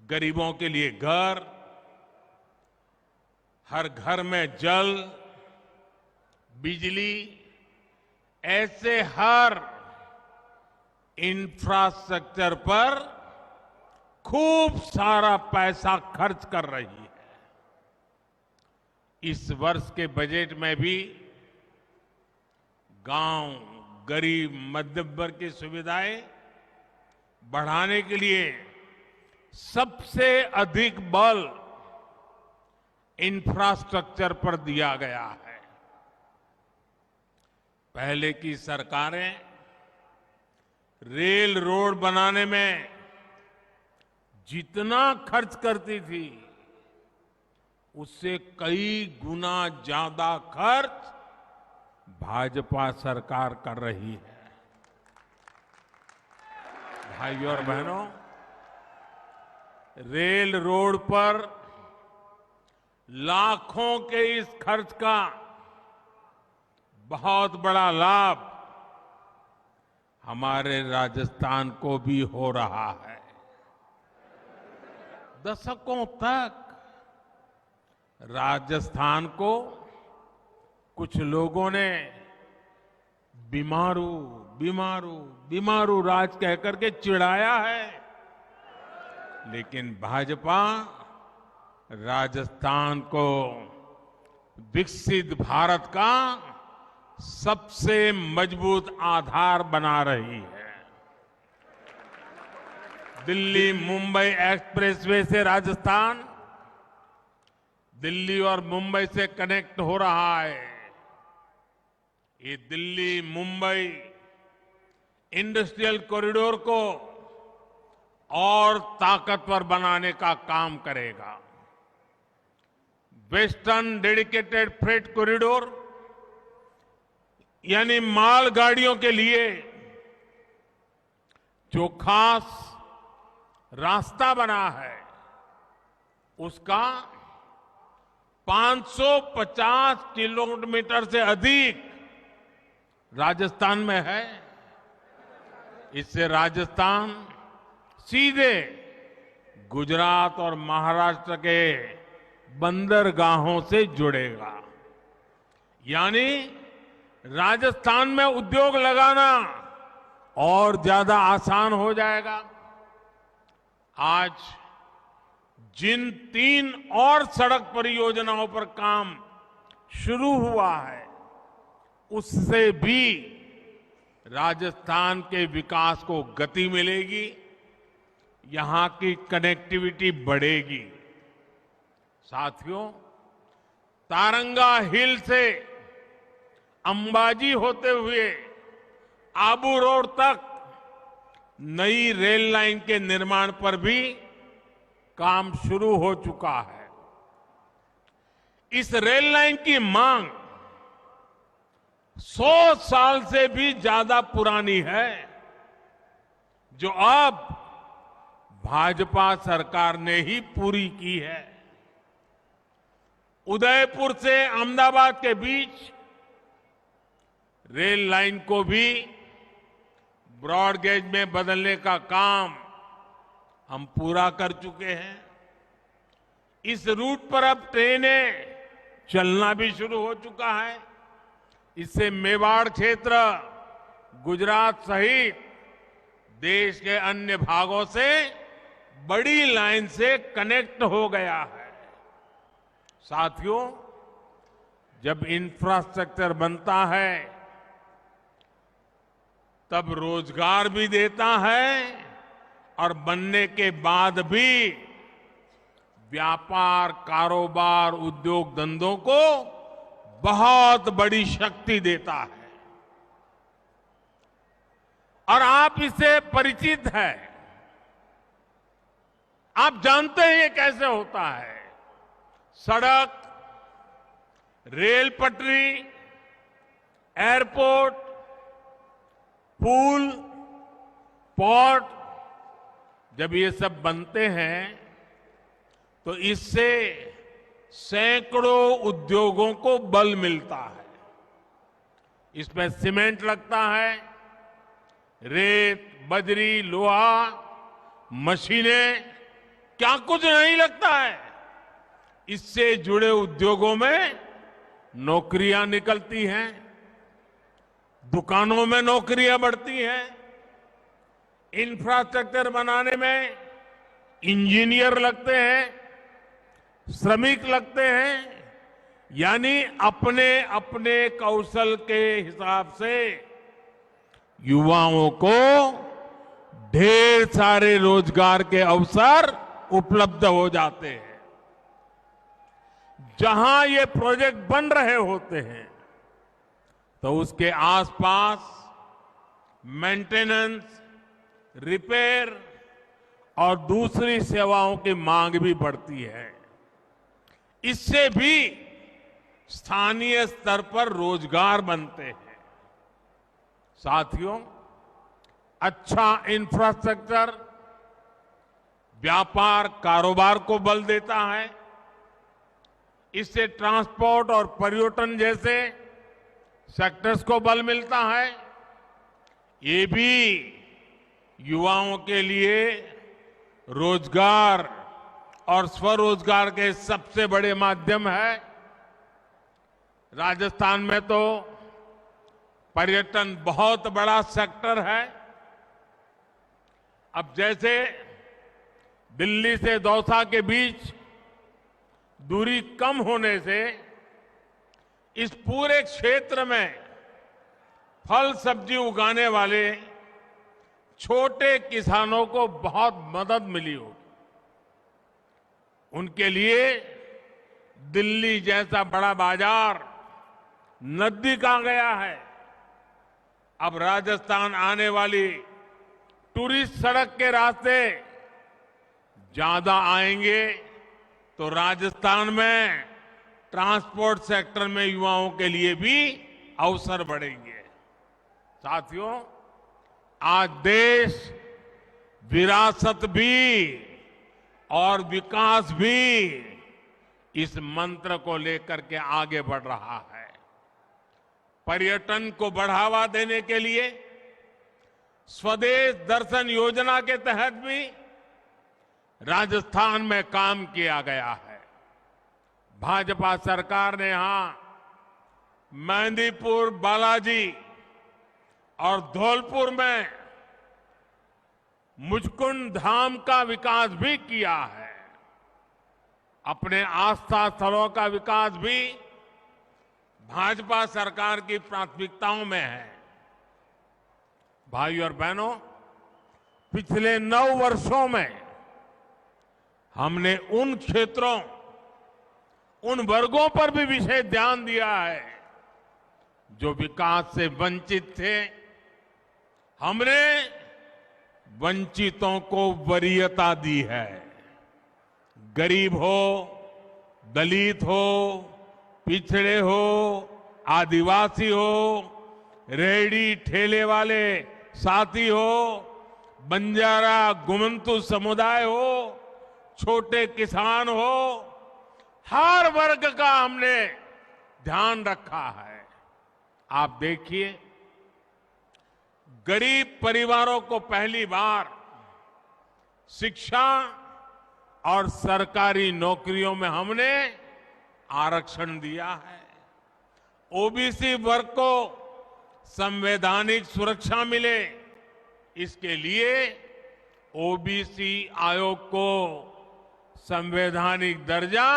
गरीबों के लिए घर, हर घर में जल, बिजली, ऐसे हर इंफ्रास्ट्रक्चर पर खूब सारा पैसा खर्च कर रही है। इस वर्ष के बजट में भी गांव, गरीब, मध्यम वर्ग की सुविधाएं बढ़ाने के लिए सबसे अधिक बल इंफ्रास्ट्रक्चर पर दिया गया है। पहले की सरकारें रेल रोड बनाने में जितना खर्च करती थी उससे कई गुना ज्यादा खर्च भाजपा सरकार कर रही है। भाइयों और बहनों, रेल रोड पर लाखों के इस खर्च का बहुत बड़ा लाभ हमारे राजस्थान को भी हो रहा है। दशकों तक राजस्थान को कुछ लोगों ने बीमारू बीमारू बीमारू राज कहकर के चिढ़ाया है, लेकिन भाजपा राजस्थान को विकसित भारत का सबसे मजबूत आधार बना रही है। दिल्ली मुंबई एक्सप्रेसवे से राजस्थान दिल्ली और मुंबई से कनेक्ट हो रहा है। ये दिल्ली मुंबई इंडस्ट्रियल कॉरिडोर को और ताकतवर बनाने का काम करेगा। वेस्टर्न डेडिकेटेड फ्रेट कॉरिडोर यानी माल गाड़ियों के लिए जो खास रास्ता बना है उसका 550 किलोमीटर से अधिक राजस्थान में है। इससे राजस्थान सीधे गुजरात और महाराष्ट्र के बंदरगाहों से जुड़ेगा। यानी राजस्थान में उद्योग लगाना और ज्यादा आसान हो जाएगा। आज जिन 3 और सड़क परियोजनाओं पर काम शुरू हुआ है उससे भी राजस्थान के विकास को गति मिलेगी, यहां की कनेक्टिविटी बढ़ेगी। साथियों, तारंगा हिल से अंबाजी होते हुए आबू रोड तक नई रेल लाइन के निर्माण पर भी काम शुरू हो चुका है। इस रेल लाइन की मांग 100 साल से भी ज्यादा पुरानी है, जो अब भाजपा सरकार ने ही पूरी की है। उदयपुर से अहमदाबाद के बीच रेल लाइन को भी ब्रॉड गेज में बदलने का काम हम पूरा कर चुके हैं। इस रूट पर अब ट्रेनें चलना भी शुरू हो चुका है। इससे मेवाड़ क्षेत्र, गुजरात सहित देश के अन्य भागों से बड़ी लाइन से कनेक्ट हो गया है। साथियों, जब इंफ्रास्ट्रक्चर बनता है तब रोजगार भी देता है और बनने के बाद भी व्यापार, कारोबार, उद्योग धंधों को बहुत बड़ी शक्ति देता है। और आप इससे परिचित हैं। आप जानते हैं ये कैसे होता है। सड़क, रेल पटरी, एयरपोर्ट, पुल, पोर्ट, जब ये सब बनते हैं तो इससे सैकड़ों उद्योगों को बल मिलता है। इसमें सीमेंट लगता है, रेत, बजरी, लोहा, मशीनें, क्या कुछ नहीं लगता है। इससे जुड़े उद्योगों में नौकरियां निकलती हैं, दुकानों में नौकरियां बढ़ती हैं। इंफ्रास्ट्रक्चर बनाने में इंजीनियर लगते हैं, श्रमिक लगते हैं, यानी अपने अपने कौशल के हिसाब से युवाओं को ढेर सारे रोजगार के अवसर उपलब्ध हो जाते हैं। जहां ये प्रोजेक्ट बन रहे होते हैं तो उसके आसपास मेंटेनेंस, रिपेयर और दूसरी सेवाओं की मांग भी बढ़ती है। इससे भी स्थानीय स्तर पर रोजगार बनते हैं। साथियों, अच्छा इंफ्रास्ट्रक्चर व्यापार, कारोबार को बल देता है। इससे ट्रांसपोर्ट और पर्यटन जैसे सेक्टर्स को बल मिलता है। ये भी युवाओं के लिए रोजगार और स्वरोजगार के सबसे बड़े माध्यम है। राजस्थान में तो पर्यटन बहुत बड़ा सेक्टर है। अब जैसे दिल्ली से दौसा के बीच दूरी कम होने से इस पूरे क्षेत्र में फल सब्जी उगाने वाले छोटे किसानों को बहुत मदद मिली होगी। उनके लिए दिल्ली जैसा बड़ा बाजार नजदीक आ गया है। अब राजस्थान आने वाली टूरिस्ट सड़क के रास्ते ज्यादा आएंगे तो राजस्थान में ट्रांसपोर्ट सेक्टर में युवाओं के लिए भी अवसर बढ़ेंगे। साथियों, आज देश विरासत भी और विकास भी इस मंत्र को लेकर के आगे बढ़ रहा है। पर्यटन को बढ़ावा देने के लिए स्वदेश दर्शन योजना के तहत भी राजस्थान में काम किया गया है। भाजपा सरकार ने यहां मेहंदीपुर, बालाजी और धौलपुर में मुचकुंड धाम का विकास भी किया है। अपने आस्था स्थलों का विकास भी भाजपा सरकार की प्राथमिकताओं में है। भाइयों और बहनों, पिछले 9 वर्षों में हमने उन क्षेत्रों, उन वर्गों पर भी विशेष ध्यान दिया है जो विकास से वंचित थे, हमने वंचितों को वरीयता दी है। गरीब हो, दलित हो, पिछड़े हो, आदिवासी हो, रेहड़ी ठेले वाले साथी हो, बंजारा गुमंतु समुदाय हो, छोटे किसान हो, हर वर्ग का हमने ध्यान रखा है। आप देखिए, गरीब परिवारों को पहली बार शिक्षा और सरकारी नौकरियों में हमने आरक्षण दिया है। ओबीसी वर्ग को संवैधानिक सुरक्षा मिले, इसके लिए ओबीसी आयोग को संवैधानिक दर्जा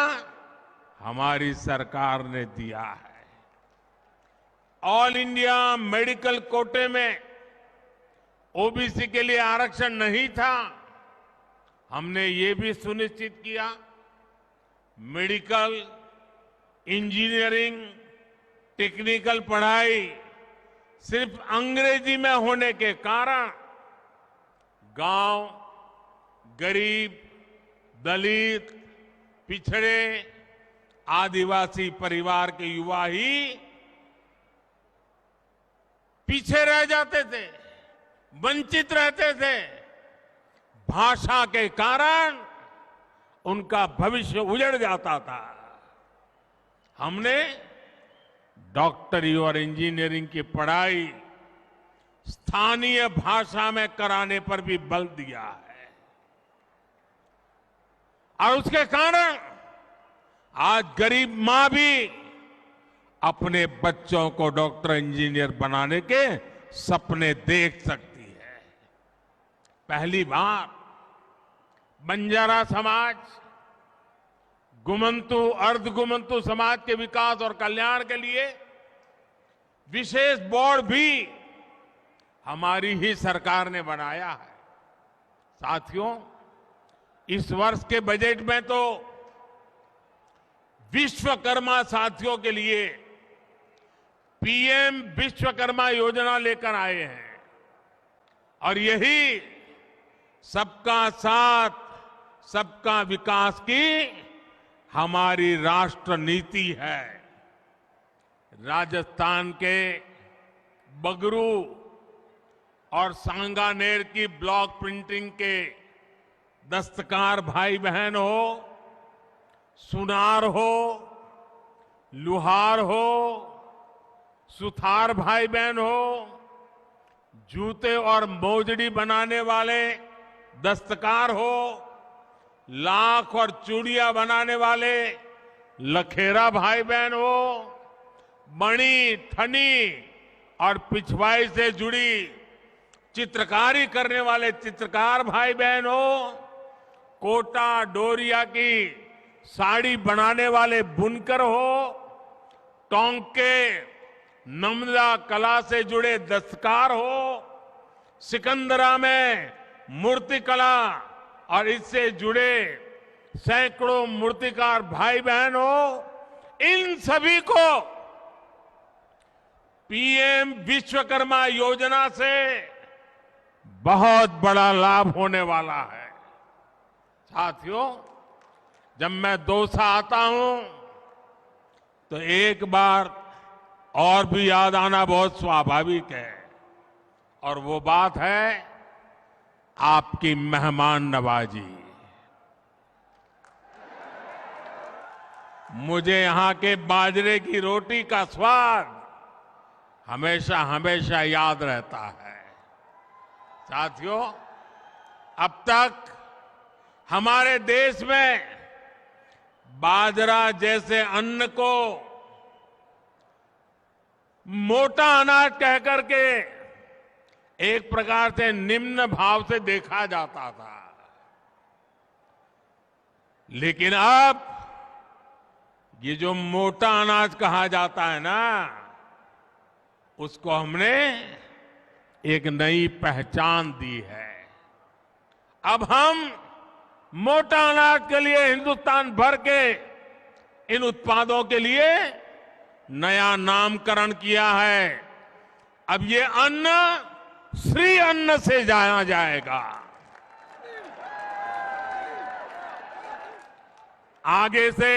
हमारी सरकार ने दिया है। ऑल इंडिया मेडिकल कोटे में ओबीसी के लिए आरक्षण नहीं था। हमने ये भी सुनिश्चित किया, मेडिकल, इंजीनियरिंग, टेक्निकल पढ़ाई सिर्फ अंग्रेजी में होने के कारण गांव, गरीब, दलित, पिछड़े, आदिवासी परिवार के युवा ही पीछे रह जाते थे, वंचित रहते थे। भाषा के कारण उनका भविष्य उजड़ जाता था। हमने डॉक्टरी और इंजीनियरिंग की पढ़ाई स्थानीय भाषा में कराने पर भी बल दिया है और उसके कारण आज गरीब मां भी अपने बच्चों को डॉक्टर इंजीनियर बनाने के सपने देख सकती है। पहली बार बंजारा समाज, गुमंतु, अर्धगुमंतु समाज के विकास और कल्याण के लिए विशेष बोर्ड भी हमारी ही सरकार ने बनाया है। साथियों, इस वर्ष के बजट में तो विश्वकर्मा साथियों के लिए पीएम विश्वकर्मा योजना लेकर आए हैं और यही सबका साथ, सबका विकास की हमारी राष्ट्र नीति है। राजस्थान के बगरू और सांगानेर की ब्लॉक प्रिंटिंग के दस्तकार भाई बहन हो, सुनार हो, लुहार हो, सुथार भाई बहन हो, जूते और मोजड़ी बनाने वाले दस्तकार हो, लाख और चूड़ियां बनाने वाले लखेरा भाई बहन हो, मणि, थनी और पिछवाई से जुड़ी चित्रकारी करने वाले चित्रकार भाई बहन हो, कोटा डोरिया की साड़ी बनाने वाले बुनकर हो, टोंके नमदा कला से जुड़े दस्तकार हो, सिकंदरा में मूर्ति कला और इससे जुड़े सैकड़ों मूर्तिकार भाई बहन हो, इन सभी को पीएम विश्वकर्मा योजना से बहुत बड़ा लाभ होने वाला है। साथियों, जब मैं दौसा आता हूं तो एक बार और भी याद आना बहुत स्वाभाविक है और वो बात है आपकी मेहमान नवाजी। मुझे यहां के बाजरे की रोटी का स्वाद हमेशा हमेशा याद रहता है। साथियों, अब तक हमारे देश में बाजरा जैसे अन्न को मोटा अनाज कहकर के एक प्रकार से निम्न भाव से देखा जाता था, लेकिन अब ये जो मोटा अनाज कहा जाता है ना, उसको हमने एक नई पहचान दी है। अब हम मोटा अनाज के लिए हिंदुस्तान भर के इन उत्पादों के लिए नया नामकरण किया है। अब ये अन्न श्री अन्न से जाना जाएगा। आगे से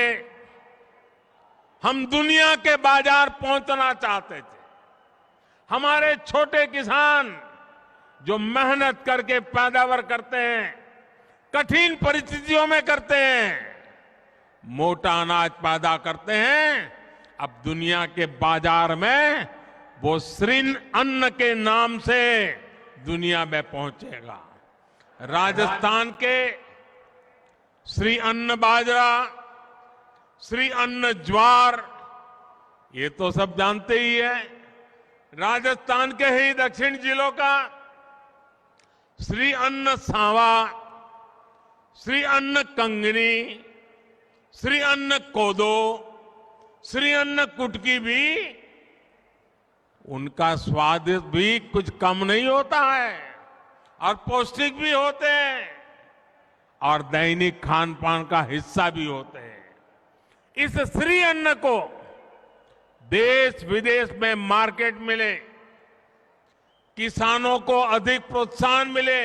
हम दुनिया के बाजार पहुंचना चाहते थे। हमारे छोटे किसान जो मेहनत करके पैदावार करते हैं, कठिन परिस्थितियों में करते हैं, मोटा अनाज पैदा करते हैं, अब दुनिया के बाजार में वो श्री अन्न के नाम से दुनिया में पहुंचेगा। राजस्थान के श्री अन्न बाजरा, श्री अन्न ज्वार, ये तो सब जानते ही है। राजस्थान के ही दक्षिण जिलों का श्री अन्न सांवा, श्री अन्न कंगनी, श्री अन्न कोदो, श्री अन्न कुटकी भी, उनका स्वाद भी कुछ कम नहीं होता है और पौष्टिक भी होते हैं और दैनिक खान पान का हिस्सा भी होते हैं। इस श्री अन्न को देश विदेश में मार्केट मिले, किसानों को अधिक प्रोत्साहन मिले,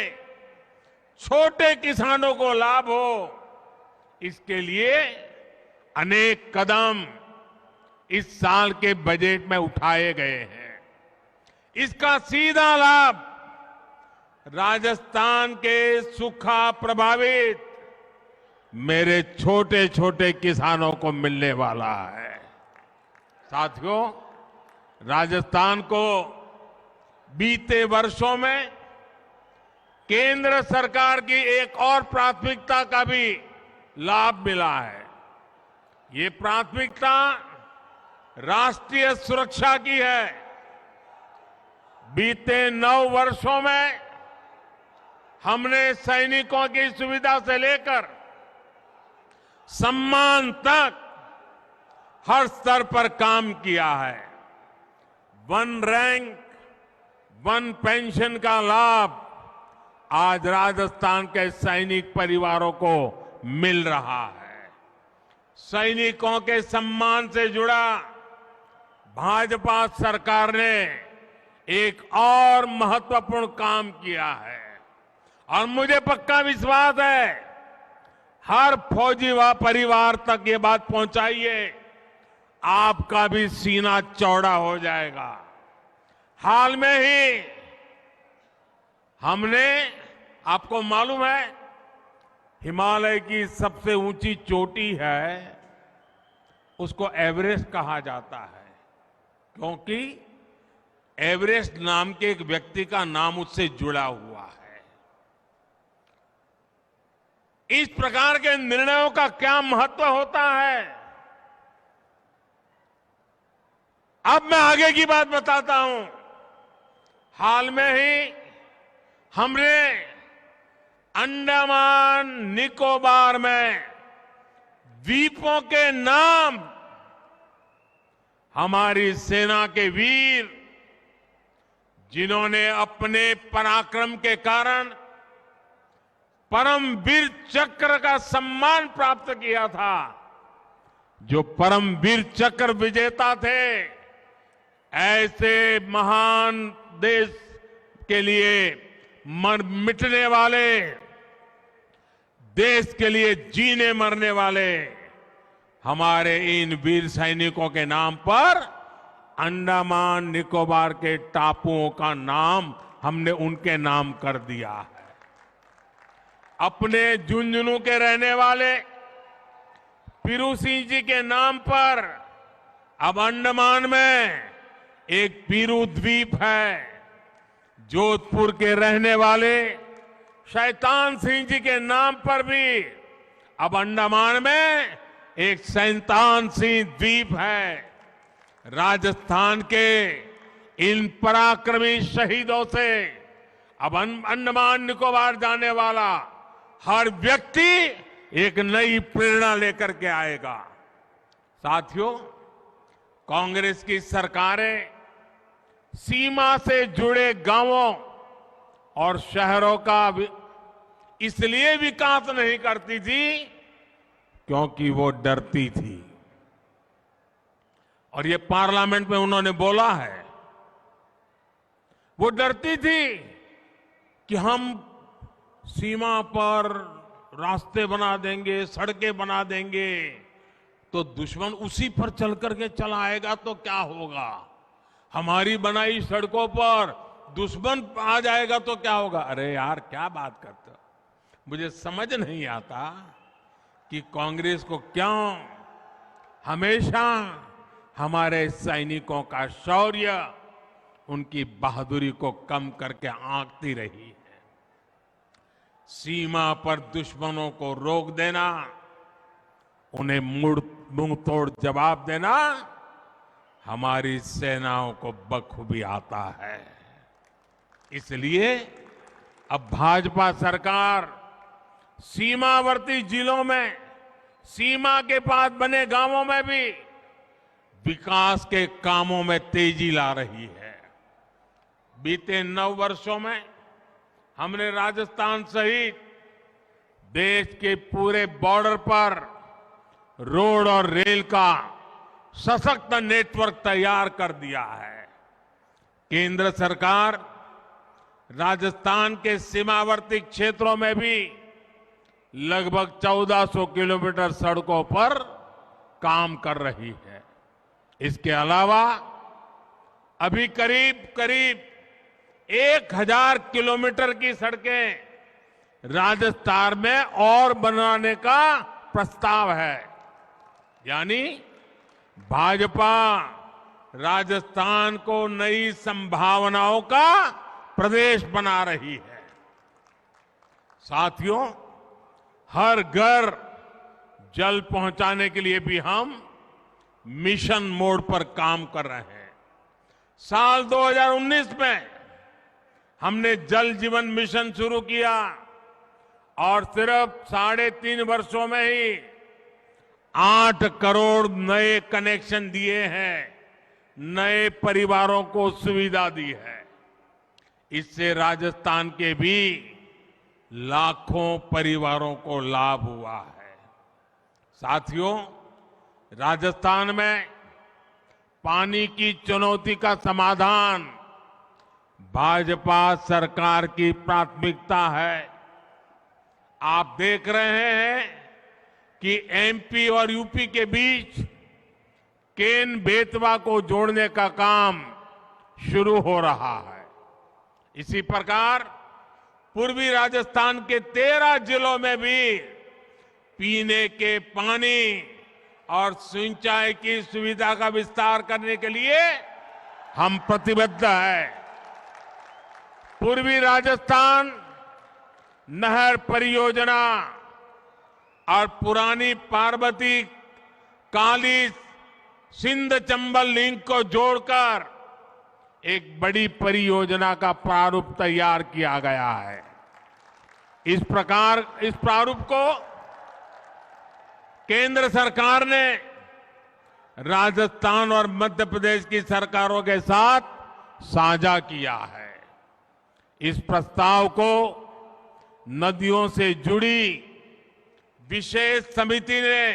छोटे किसानों को लाभ हो, इसके लिए अनेक कदम इस साल के बजट में उठाए गए हैं। इसका सीधा लाभ राजस्थान के सूखा प्रभावित मेरे छोटे छोटे किसानों को मिलने वाला है। साथियों, राजस्थान को बीते वर्षों में केंद्र सरकार की एक और प्राथमिकता का भी लाभ मिला है। ये प्राथमिकता राष्ट्रीय सुरक्षा की है। बीते 9 वर्षों में हमने सैनिकों की सुविधा से लेकर सम्मान तक हर स्तर पर काम किया है। 1 रैंक 1 पेंशन का लाभ आज राजस्थान के सैनिक परिवारों को मिल रहा है। सैनिकों के सम्मान से जुड़ा भाजपा सरकार ने एक और महत्वपूर्ण काम किया है और मुझे पक्का विश्वास है हर फौजी व परिवार तक ये बात पहुंचाइए, आपका भी सीना चौड़ा हो जाएगा। हाल में ही हमने, आपको मालूम है, हिमालय की सबसे ऊंची चोटी है, उसको एवरेस्ट कहा जाता है, क्योंकि एवरेस्ट नाम के एक व्यक्ति का नाम उससे जुड़ा हुआ है। इस प्रकार के निर्णयों का क्या महत्व होता है, अब मैं आगे की बात बताता हूं। हाल में ही हमने अंडमान निकोबार में द्वीपों के नाम हमारी सेना के वीर, जिन्होंने अपने पराक्रम के कारण परमवीर चक्र का सम्मान प्राप्त किया था, जो परमवीर चक्र विजेता थे, ऐसे महान देश के लिए मिटने वाले, देश के लिए जीने मरने वाले हमारे इन वीर सैनिकों के नाम पर अंडमान निकोबार के टापुओं का नाम हमने उनके नाम कर दिया है। अपने झुंझुनू के रहने वाले पीरू सिंह जी के नाम पर अब अंडमान में एक पीरू द्वीप है। जोधपुर के रहने वाले शैतान सिंह जी के नाम पर भी अब अंडमान में एक शैतान सिंह द्वीप है। राजस्थान के इन पराक्रमी शहीदों से अब अंडमान निकोबार जाने वाला हर व्यक्ति एक नई प्रेरणा लेकर के आएगा। साथियों, कांग्रेस की सरकारें सीमा से जुड़े गांवों और शहरों का इसलिए विकास नहीं करती थी क्योंकि वो डरती थी, और ये पार्लियामेंट में उन्होंने बोला है, वो डरती थी कि हम सीमा पर रास्ते बना देंगे, सड़कें बना देंगे, तो दुश्मन उसी पर चल करके चला आएगा तो क्या होगा। हमारी बनाई सड़कों पर दुश्मन आ जाएगा तो क्या होगा। अरे यार, क्या बात करते हो। मुझे समझ नहीं आता कि कांग्रेस को क्यों हमेशा हमारे सैनिकों का शौर्य, उनकी बहादुरी को कम करके आंकती रही है। सीमा पर दुश्मनों को रोक देना, उन्हें मुंह तोड़ जवाब देना हमारी सेनाओं को बखूबी आता है। इसलिए अब भाजपा सरकार सीमावर्ती जिलों में, सीमा के पास बने गांवों में भी विकास के कामों में तेजी ला रही है। बीते 9 वर्षों में हमने राजस्थान सहित देश के पूरे बॉर्डर पर रोड और रेल का सशक्त नेटवर्क तैयार कर दिया है। केंद्र सरकार राजस्थान के सीमावर्ती क्षेत्रों में भी लगभग 1400 किलोमीटर सड़कों पर काम कर रही है। इसके अलावा अभी करीब 1000 किलोमीटर की सड़कें राजस्थान में और बनाने का प्रस्ताव है। यानी भाजपा राजस्थान को नई संभावनाओं का प्रदेश बना रही है। साथियों, हर घर जल पहुंचाने के लिए भी हम मिशन मोड पर काम कर रहे हैं। साल 2019 में हमने जल जीवन मिशन शुरू किया और सिर्फ 3.5 वर्षों में ही 8 करोड़ नए कनेक्शन दिए हैं, नए परिवारों को सुविधा दी है। इससे राजस्थान के भी लाखों परिवारों को लाभ हुआ है। साथियों, राजस्थान में पानी की चुनौती का समाधान भाजपा सरकार की प्राथमिकता है। आप देख रहे हैं कि एमपी और यूपी के बीच केन बेतवा को जोड़ने का काम शुरू हो रहा है। इसी प्रकार पूर्वी राजस्थान के 13 जिलों में भी पीने के पानी और सिंचाई की सुविधा का विस्तार करने के लिए हम प्रतिबद्ध हैं। पूर्वी राजस्थान नहर परियोजना और पुरानी पार्वती काली सिंध चंबल लिंक को जोड़कर एक बड़ी परियोजना का प्रारूप तैयार किया गया है। इस प्रारूप को केंद्र सरकार ने राजस्थान और मध्य प्रदेश की सरकारों के साथ साझा किया है। इस प्रस्ताव को नदियों से जुड़ी विशेष समिति ने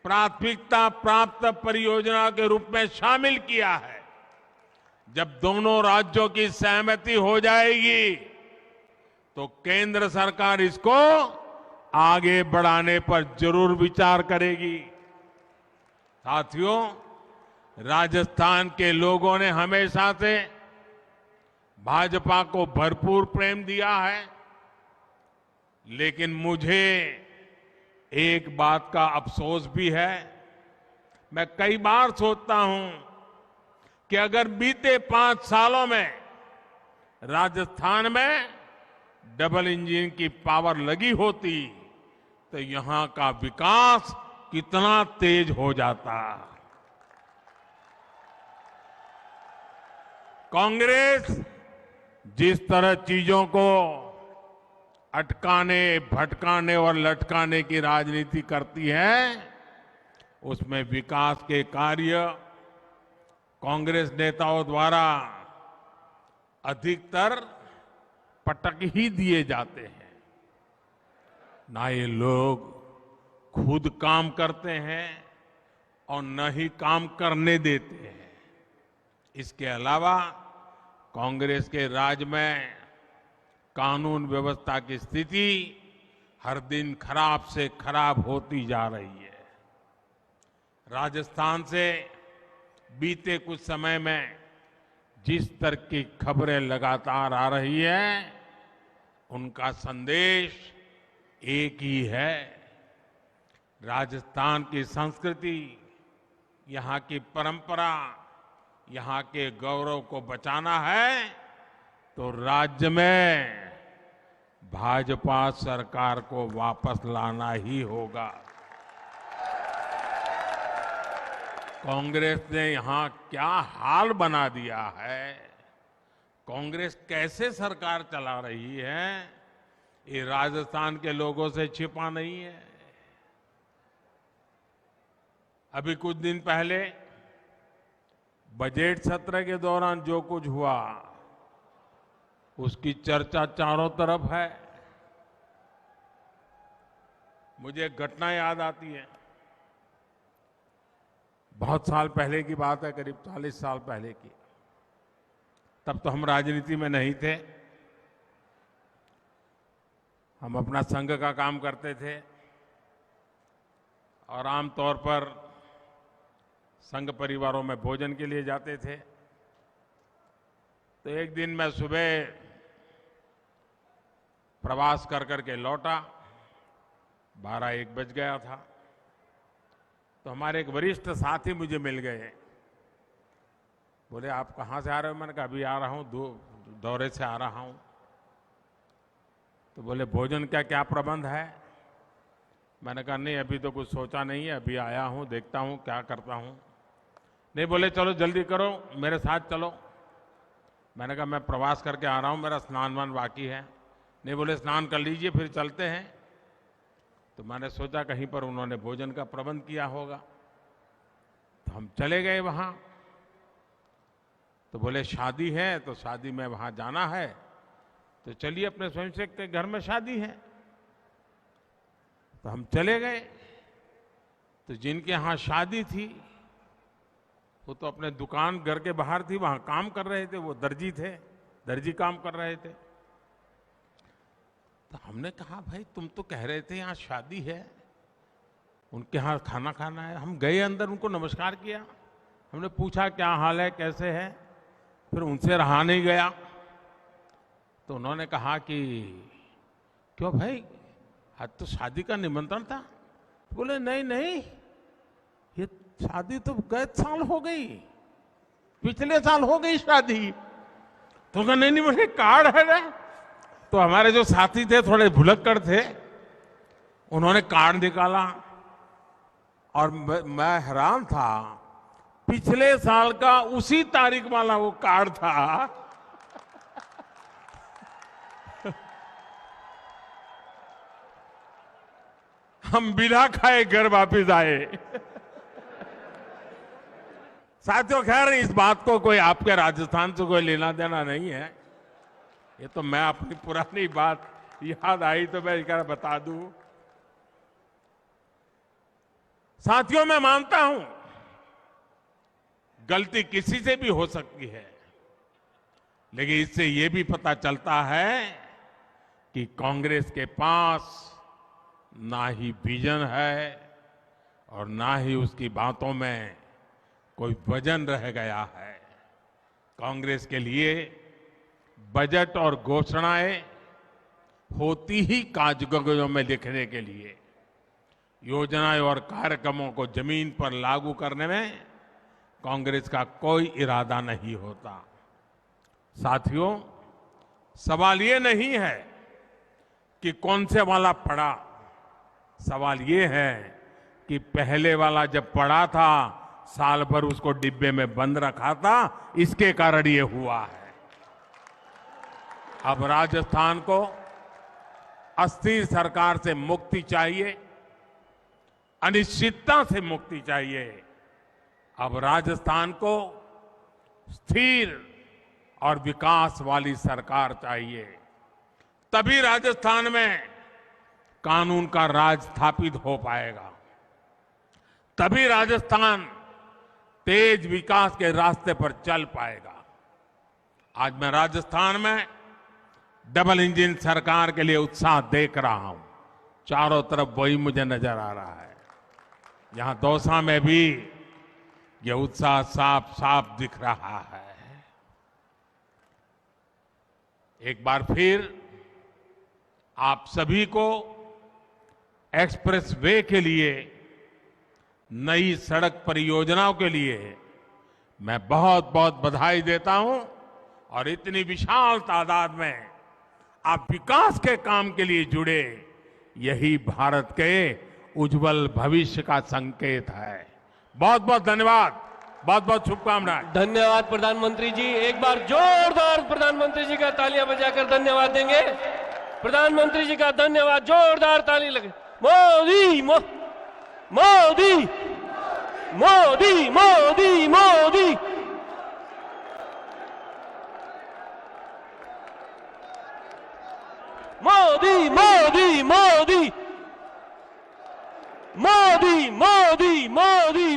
प्राथमिकता प्राप्त परियोजना के रूप में शामिल किया है। जब दोनों राज्यों की सहमति हो जाएगी तो केंद्र सरकार इसको आगे बढ़ाने पर जरूर विचार करेगी। साथियों, राजस्थान के लोगों ने हमेशा से भाजपा को भरपूर प्रेम दिया है, लेकिन मुझे एक बात का अफसोस भी है। मैं कई बार सोचता हूं कि अगर बीते 5 सालों में राजस्थान में डबल इंजन की पावर लगी होती तो यहां का विकास कितना तेज हो जाता। कांग्रेस जिस तरह चीजों को अटकाने, भटकाने और लटकाने की राजनीति करती है, उसमें विकास के कार्य कांग्रेस नेताओं द्वारा अधिकतर पटक ही दिए जाते हैं। ना ये लोग खुद काम करते हैं और न ही काम करने देते हैं। इसके अलावा कांग्रेस के राज में कानून व्यवस्था की स्थिति हर दिन खराब से खराब होती जा रही है। राजस्थान से बीते कुछ समय में जिस तरह की खबरें लगातार आ रही है, उनका संदेश एक ही है। राजस्थान की संस्कृति, यहाँ की परंपरा, यहाँ के गौरव को बचाना है तो राज्य में भाजपा सरकार को वापस लाना ही होगा। कांग्रेस ने यहाँ क्या हाल बना दिया है, कांग्रेस कैसे सरकार चला रही है, ये राजस्थान के लोगों से छिपा नहीं है। अभी कुछ दिन पहले बजट सत्र के दौरान जो कुछ हुआ उसकी चर्चा चारों तरफ है। मुझे एक घटना याद आती है। बहुत साल पहले की बात है, करीब 40 साल पहले की। तब तो हम राजनीति में नहीं थे, हम अपना संघ का काम करते थे और आमतौर पर संघ परिवारों में भोजन के लिए जाते थे। तो एक दिन मैं सुबह प्रवास कर करके लौटा, 12-1 बज गया था। तो हमारे एक वरिष्ठ साथी मुझे मिल गए, बोले आप कहाँ से आ रहे हो? मैंने कहा अभी आ रहा हूँ, दौरे से आ रहा हूँ। तो बोले भोजन का क्या प्रबंध है? मैंने कहा नहीं अभी तो कुछ सोचा नहीं है, अभी आया हूँ, देखता हूँ क्या करता हूँ। नहीं, बोले चलो जल्दी करो, मेरे साथ चलो। मैंने कहा मैं प्रवास करके आ रहा हूँ, मेरा स्नान वान बाकी है। नहीं, बोले स्नान कर लीजिए फिर चलते हैं। तो मैंने सोचा कहीं पर उन्होंने भोजन का प्रबंध किया होगा, तो हम चले गए वहाँ। तो बोले शादी है तो शादी में वहाँ जाना है, तो चलिए अपने स्वयंसेवक के घर में शादी है। तो हम चले गए। तो जिनके यहाँ शादी थी वो तो अपने दुकान घर के बाहर थी, वहाँ काम कर रहे थे, वो दर्जी थे, दर्जी काम कर रहे थे। तो हमने कहा भाई तुम तो कह रहे थे यहाँ शादी है, उनके यहाँ खाना खाना है। हम गए अंदर, उनको नमस्कार किया, हमने पूछा क्या हाल है, कैसे है। फिर उनसे रहा नहीं गया, तो उन्होंने कहा कि क्यों भाई आज तो शादी का निमंत्रण था। बोले नहीं नहीं, ये शादी तो गए साल हो गई, पिछले साल हो गई शादी। तो कहा नहीं नहीं मुझे कार्ड है ना। तो हमारे जो साथी थे थोड़े भुलक्कड़ थे, उन्होंने कार्ड निकाला और मैं हैरान था, पिछले साल का उसी तारीख वाला वो कार्ड था। हम बिना खाए घर वापिस आए। साथियों खैर इस बात को कोई आपके राजस्थान से कोई लेना देना नहीं है, ये तो मैं अपनी पुरानी बात याद आई तो मैं क्या बता दूं। साथियों मैं मानता हूं गलती किसी से भी हो सकती है, लेकिन इससे ये भी पता चलता है कि कांग्रेस के पास ना ही विजन है और ना ही उसकी बातों में कोई वजन रह गया है। कांग्रेस के लिए बजट और घोषणाएं होती ही कागजों में लिखने के लिए, योजनाएं और कार्यक्रमों को जमीन पर लागू करने में कांग्रेस का कोई इरादा नहीं होता। साथियों सवाल ये नहीं है कि कौन से वाला पड़ा, सवाल ये है कि पहले वाला जब पड़ा था साल भर उसको डिब्बे में बंद रखा था, इसके कारण ये हुआ है। अब राजस्थान को अस्थिर सरकार से मुक्ति चाहिए, अनिश्चितता से मुक्ति चाहिए। अब राजस्थान को स्थिर और विकास वाली सरकार चाहिए, तभी राजस्थान में कानून का राज स्थापित हो पाएगा, तभी राजस्थान तेज विकास के रास्ते पर चल पाएगा। आज मैं राजस्थान में डबल इंजन सरकार के लिए उत्साह देख रहा हूं। चारों तरफ वही मुझे नजर आ रहा है। यहां दौसा में भी ये उत्साह साफ साफ दिख रहा है। एक बार फिर आप सभी को एक्सप्रेस वे के लिए, नई सड़क परियोजनाओं के लिए मैं बहुत बहुत बधाई देता हूं। और इतनी विशाल तादाद में आप विकास के काम के लिए जुड़े, यही भारत के उज्जवल भविष्य का संकेत है। बहुत बहुत धन्यवाद, बहुत बहुत शुभकामनाएं। धन्यवाद प्रधानमंत्री जी। एक बार जोरदार प्रधानमंत्री जी का तालियां बजाकर धन्यवाद देंगे। प्रधानमंत्री जी का धन्यवाद, जोरदार ताली लगे। मोदी मोदी मोदी मोदी मोदी मोदी मोदी मोदी मोदी मोदी मोदी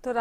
तो